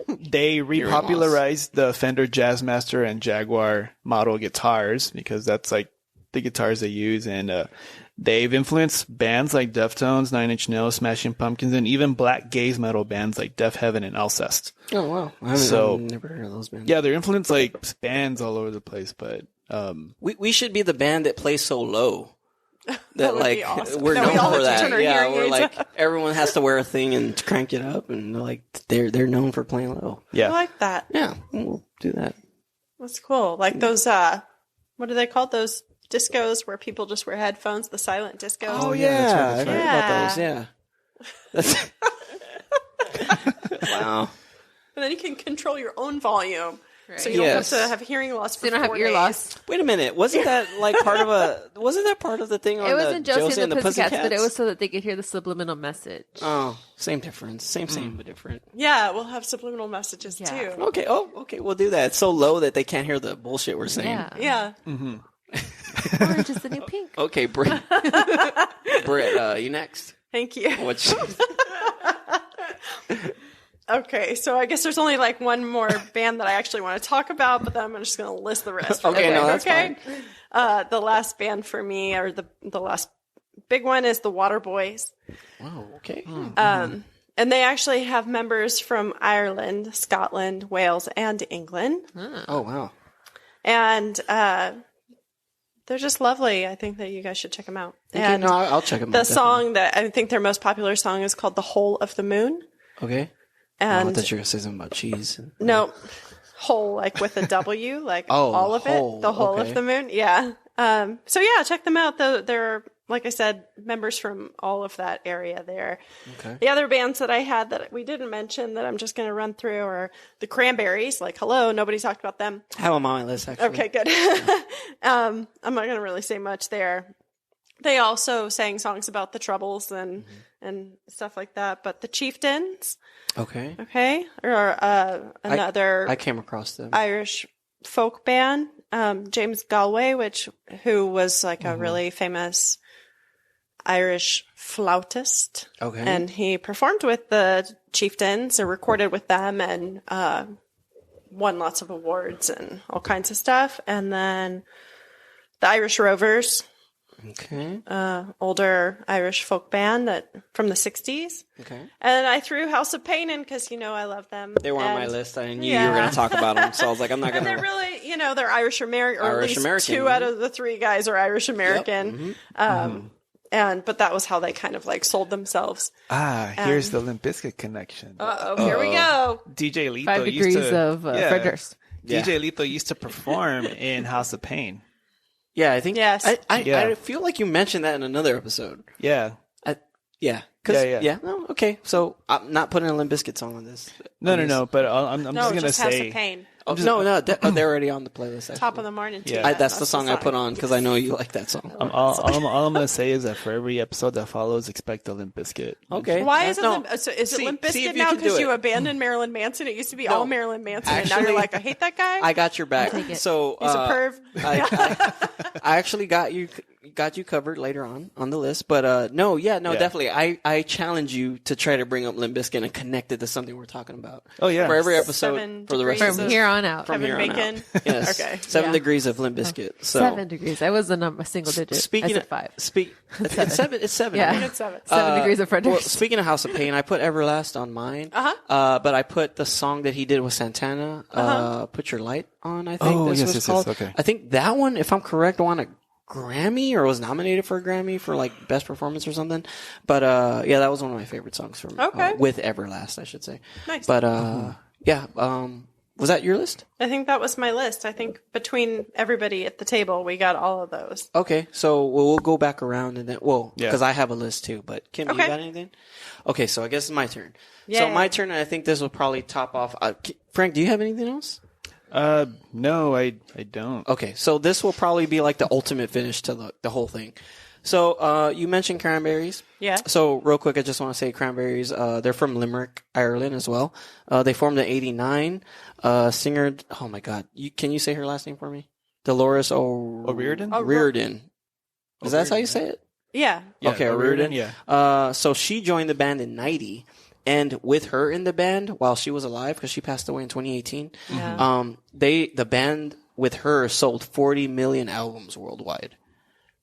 They repopularized the Fender Jazzmaster and Jaguar model guitars because that's like the guitars they use, and they've influenced bands like Deftones, Nine Inch Nails, Smashing Pumpkins, and even black gaze metal bands like Deaf Heaven and Alcest. Oh wow! I've never heard of those bands. Yeah, they're influenced like bands all over the place, but we should be the band that plays so low that would like be awesome. we're That we known all for have to turn that. our Yeah, hearing we're aids like everyone has to wear a thing and crank it up, and like they're known for playing low. I yeah. like that. Yeah, we'll do that. That's cool. Like those, what are they called? Those discos where people just wear headphones, the silent discos. Oh yeah, yeah, that's I right. heard about those. Yeah. That's wow. And then you can control your own volume. Right. So you don't Yes. have to have hearing loss for So you don't have 4 ear days. loss. Wait a minute. Wasn't that like part of the thing on It wasn't the Josie and the Pussycats, Pussycats? but it was so that they could hear the subliminal message. Oh, same difference. Same, but different. Yeah, we'll have subliminal messages Yeah. too. Okay. Oh, okay. We'll do that. It's so low that they can't hear the bullshit we're saying. Yeah. Yeah. Orange is the new pink. Okay, Britt. Britt, you next. Thank you. What's Okay, so I guess there's only like one more band that I actually want to talk about, but then I'm just going to list the rest. Okay, no, that's fine. The last band for me, or the last big one, is the Waterboys. wow? Okay. And they actually have members from Ireland, Scotland, Wales, and England. Oh wow. And they're just lovely. I think that you guys should check them out. Okay, And no, I'll check them out. the song that I think their most popular song is called "The Whole of the Moon." Definitely. Okay. I And thought you were going to say something about cheese. no, whole like with a W, like Oh, all of whole, it, the whole okay. of the moon. Yeah. So yeah, check them out. They're like I said, members from all of that area there. Okay. The other bands that I had that we didn't mention that I'm just going to run through are the Cranberries. Like, hello, nobody talked about them. I have them on my list, actually. Okay, good. I'm not going to really say much there. They also sang songs about the Troubles and stuff like that. But the Chieftains, Okay. okay, are another I came across them. Irish folk band. James Galway, who was like a really famous Irish flautist. Okay. And he performed with the Chieftains or recorded with them and won lots of awards and all kinds of stuff. And then the Irish Rovers, Okay. older Irish folk band from the 60s. Okay. And I threw House of Pain in because, I love them. They were on my And- list. I knew you were going to talk about them, so I was like, I'm not going And they're to. really, they're Irish American, or Irish at least American, 2 out of the 3 guys are Irish American. But that was how they kind of like sold themselves. Here's the Limp Bizkit connection. Here we go. DJ Lito 5 used degrees to, of Fred Durst. Yeah. DJ Lito used to perform in House of Pain. Yeah, I think. Yes. I feel like you mentioned that in another episode. Yeah. Yeah. Yeah. No, okay. So I'm not putting a Limp Bizkit song on this. No. But I'm No, just gonna just House say. of Pain. No, they're already on the playlist. Actually. Top of the morning. Too. Yeah. That's the song I put on because I know you like that song. All I'm gonna say is that for every episode that follows, expect a Limp Bizkit. Okay. Why is it No. Limp? So is it See- Limp see if Bizkit you now can do because you it. abandoned Marilyn Manson? It used to be No. all Marilyn Manson, and now Actually- you're like, I hate that guy. I got your back. take it. So He's a perv. I actually got you covered later on the list, but definitely. I challenge you to try to bring up Limp Bizkit and connect it to something we're talking about. Oh, yeah. for every episode 7 for the rest degrees of From here on out. From Kevin here on Bacon. out. Yes. Okay. 7 Yeah. degrees of Limp Bizkit. So 7 degrees. I was a single digit. speaking I said of 5. it's seven. It's 7. Yeah. right? It's 7. 7 degrees of Fred Well, Durst. speaking of House of Pain, I put Everlast on mine. But I put the song that he did with Santana, Put Your Light On, I think Oh, this yes, was yes, called. yes, okay. I think that one, if I'm correct, won a Grammy or was nominated for a Grammy for like best performance or something. But that was one of my favorite songs from Okay. with Everlast, I should say. Nice. But was that your list? I think that was my list. I think between everybody at the table, we got all of those. Okay, so we'll go back around and then, Yeah. because I have a list too. But Kim, Okay. you got anything? Okay, so I guess it's my turn. Yeah. So my turn, and I think this will probably top off. Frank, do you have anything else? No, I don't. Okay, so this will probably be like the ultimate finish to the whole thing. So you mentioned Cranberries. Yeah. So real quick, I just want to say Cranberries, they're from Limerick, Ireland as well. They formed in 89. Singer, oh my God. Can you say her last name for me? Dolores O'Riordan? O'Riordan. Is that how you say it? Yeah. Yeah, Okay, O'Riordan, O'Riordan. So she joined the band in 90. And with her in the band, while she was alive, because she passed away in 2018, Yeah. the band with her sold 40 million albums worldwide.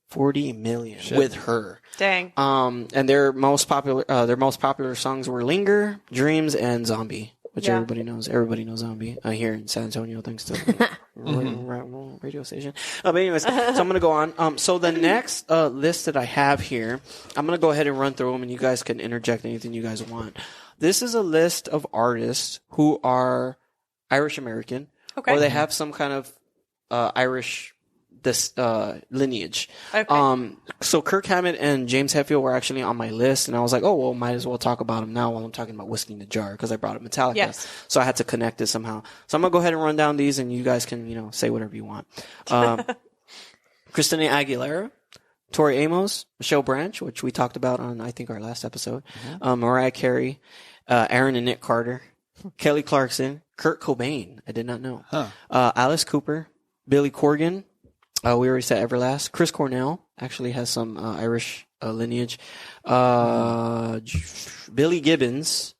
40 million with her. Dang. And their most popular songs were "Linger," "Dreams," and "Zombie," which Yeah. everybody knows. Everybody knows "Zombie" here in San Antonio, thanks to radio station. But anyways, so I'm gonna go on. So the next list that I have here, I'm gonna go ahead and run through them, and you guys can interject anything you guys want. This is a list of artists who are Irish American, Okay. or they have some kind of Irish lineage. Okay. So Kirk Hammett and James Hetfield were actually on my list, and I was like, oh, well, might as well talk about them now while I'm talking about Whiskey in the Jar, because I brought up Metallica. Yes. So I had to connect it somehow. So I'm going to go ahead and run down these, and you guys can, say whatever you want. Christina Aguilera, Tori Amos, Michelle Branch, which we talked about on, I think, our last episode, Mariah Carey, Aaron and Nick Carter, Kelly Clarkson, Kurt Cobain, I did not know, Alice Cooper, Billy Corgan, we already said Everlast. Chris Cornell actually has some Irish lineage. Billy Gibbons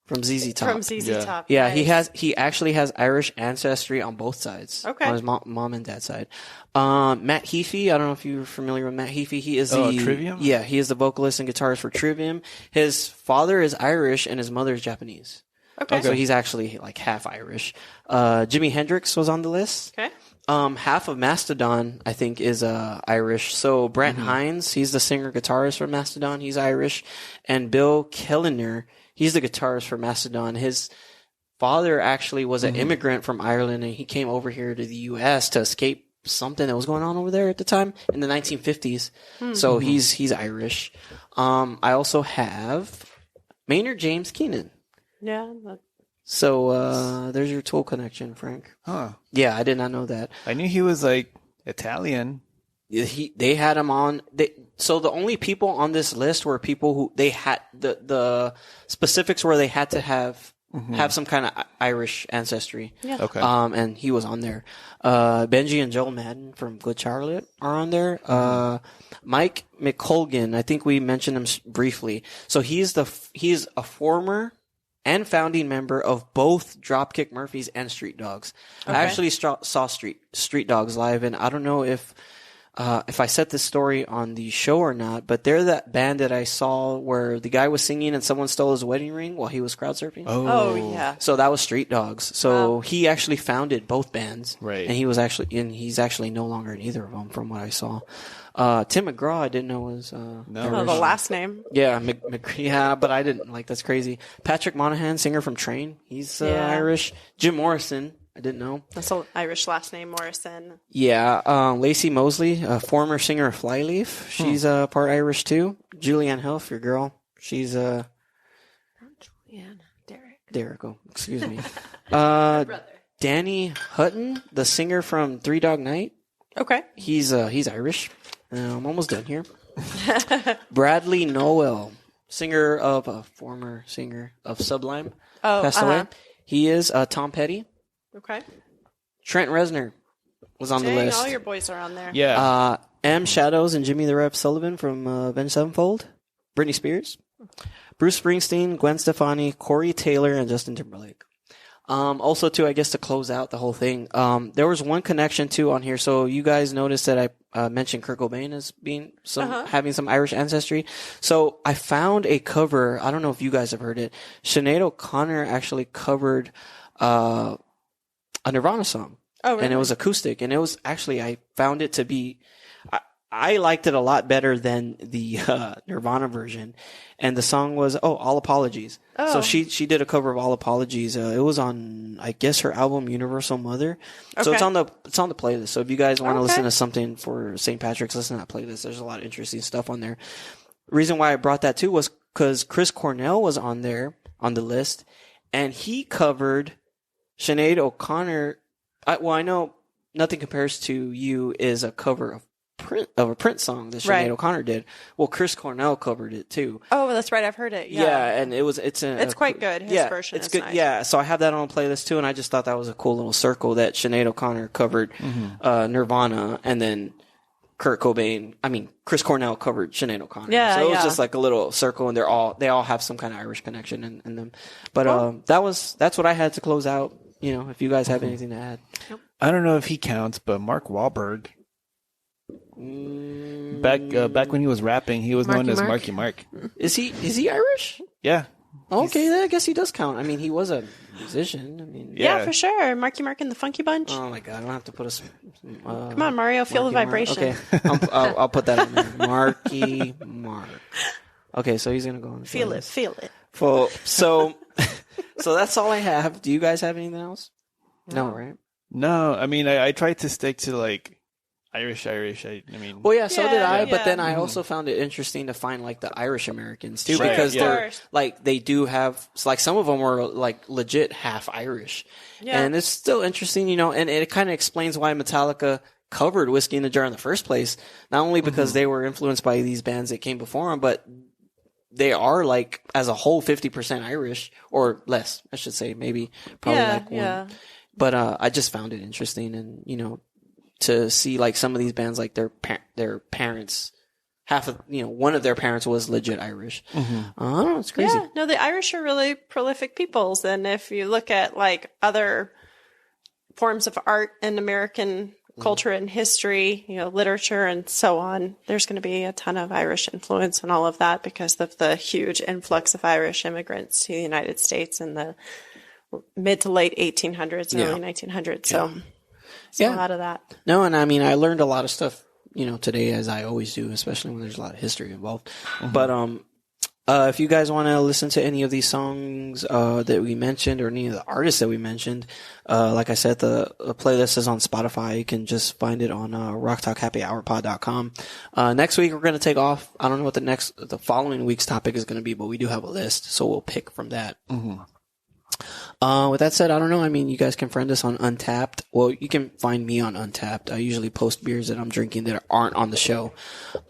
from ZZ Top. From ZZ Top. Yeah, Nice. he actually has Irish ancestry on both sides. Okay. On his mom and dad's side. Matt Heafy, I don't know if you're familiar with Matt Heafy. He is the Trivium? Yeah, he is the vocalist and guitarist for Trivium. His father is Irish and his mother is Japanese. Okay. So he's actually like half Irish. Jimi Hendrix was on the list. Okay. Half of Mastodon, I think, is Irish. So Brent Hines, he's the singer-guitarist for Mastodon. He's Irish. And Bill Kellner, he's the guitarist for Mastodon. His father actually was an immigrant from Ireland, and he came over here to the U.S. to escape something that was going on over there at the time in the 1950s. So he's Irish. I also have Maynard James Keenan. Yeah. So there's your Tool connection, Frank. Huh. Yeah, I did not know that. I knew he was like Italian. They had him on. So the only people on this list were people who they had the specifics where they had to have some kind of Irish ancestry. Yeah. Okay. And he was on there. Benji and Joel Madden from Good Charlotte are on there. Mike McColgan, I think we mentioned him briefly. So he's a former and founding member of both Dropkick Murphys and Street Dogs. Okay. I actually saw Street Dogs live, and I don't know if I said this story on the show or not, but they're that band that I saw where the guy was singing and someone stole his wedding ring while he was crowd surfing. Oh, yeah. So that was Street Dogs. So he actually founded both bands. Right. And he's actually no longer in either of them from what I saw. Tim McGraw, I didn't know was Oh, Irish. the last name. Yeah, yeah, but I didn't that's crazy. Patrick Monahan, singer from Train, he's Irish. Jim Morrison, I didn't know. That's an Irish last name, Morrison. Yeah, Lacey Mosley, former singer of Flyleaf, she's part Irish too. Julianne Hough, your girl, she's Yeah, Derek. Oh, excuse me. Danny Hutton, the singer from Three Dog Night, Okay. he's Irish. I'm almost done here. Bradley Noel, former singer of Sublime, passed away. He is Tom Petty. Okay. Trent Reznor was on the Dang, list. all your boys are on there. Yeah. M. Shadows and Jimmy the Rep Sullivan from Avenged Sevenfold. Britney Spears. Bruce Springsteen, Gwen Stefani, Corey Taylor, and Justin Timberlake. Also, too, I guess to close out the whole thing, there was one connection too on here. So you guys noticed that I mentioned Kurt Cobain as being having some Irish ancestry. So I found a cover. I don't know if you guys have heard it. Sinead O'Connor actually covered a Nirvana song. Oh, really? And it was acoustic. And it was actually, I found it to be, I liked it a lot better than the Nirvana version. And the song was, All Apologies. Oh. So she did a cover of All Apologies. It was on, I guess, her album Universal Mother. So Okay. it's on the playlist. So if you guys want to Okay. listen to something for St. Patrick's, listen to that playlist. There's a lot of interesting stuff on there. The reason why I brought that too was because Chris Cornell was on there on the list, and he covered Sinead O'Connor. I know Nothing Compares to You is a cover of Prince song that Sinead Right. O'Connor did. Well, Chris Cornell covered it too. Oh, that's right. I've heard it. Yeah, Yeah. and it's Quite good. His version it's is good. nice. Yeah, so I have that on a playlist too, and I just thought that was a cool little circle that Sinead O'Connor covered Nirvana, and then Chris Cornell covered Sinead O'Connor. Yeah, so it was yeah. just like a little circle, and they all have some kind of Irish connection in them. But that's what I had to close out. You know, if you guys have anything to add. I don't know if he counts, but Mark Wahlberg. Back when he was rapping, he was known Marky as Mark? Marky Mark. Is he Irish? Yeah. Okay, then I guess he does count. I mean, he was a musician. I mean, Yeah, for sure. Marky Mark and the Funky Bunch. oh my god, I don't have to put Come on, Mario. Feel the vibration. Okay, I'll put that on there. Marky Mark. Okay, so he's gonna go on. Feel it. Feel it. So that's all I have. Do you guys have anything else? No, right? No, I mean, I tried to stick to like Irish. I mean, Well, yeah, so did I. But yeah. then I also found it interesting to find like the Irish Americans too, Sure, because yeah. they're like they do have like some of them were like legit half Irish, Yeah. and it's still interesting, you know. And it kind of explains why Metallica covered Whiskey in the Jar in the first place, not only because they were influenced by these bands that came before them, but they are like as a whole 50% Irish or less, I should say, maybe probably Yeah, like one. yeah. But I just found it interesting, and you know, to see like some of these bands, like their parents, one of their parents was legit Irish. I don't know, it's crazy. Yeah, no, the Irish are really prolific peoples. And if you look at like other forms of art in American culture and history, you know, literature and so on, there's going to be a ton of Irish influence and all of that because of the huge influx of Irish immigrants to the United States in the mid to late 1800s, Yeah. early 1900s. So, Yeah. a lot of that. No, and I mean, I learned a lot of stuff, you know, today, as I always do, especially when there's a lot of history involved. But if you guys want to listen to any of these songs that we mentioned or any of the artists that we mentioned, like I said, the playlist is on Spotify. You can just find it on rocktalkhappyhourpod.com. Next week, we're going to take off. I don't know what the following week's topic is going to be, but we do have a list, so we'll pick from that. With that said, I don't know. I mean, you guys can friend us on Untapped. Well, you can find me on Untapped. I usually post beers that I'm drinking that aren't on the show.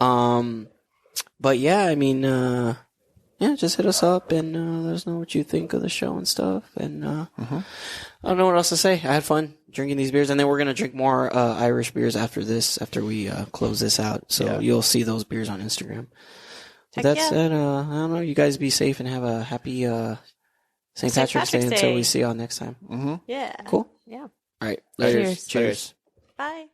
But yeah, I mean, yeah, just hit us up and let us know what you think of the show and stuff. And I don't know what else to say. I had fun drinking these beers, and then we're gonna drink more Irish beers after we close this out. So you'll see those beers on Instagram. With that said, I don't know. You guys be safe and have a happy St. Patrick's Day until we see y'all next time. Yeah. Cool. Yeah. All right. Cheers. Cheers. Bye.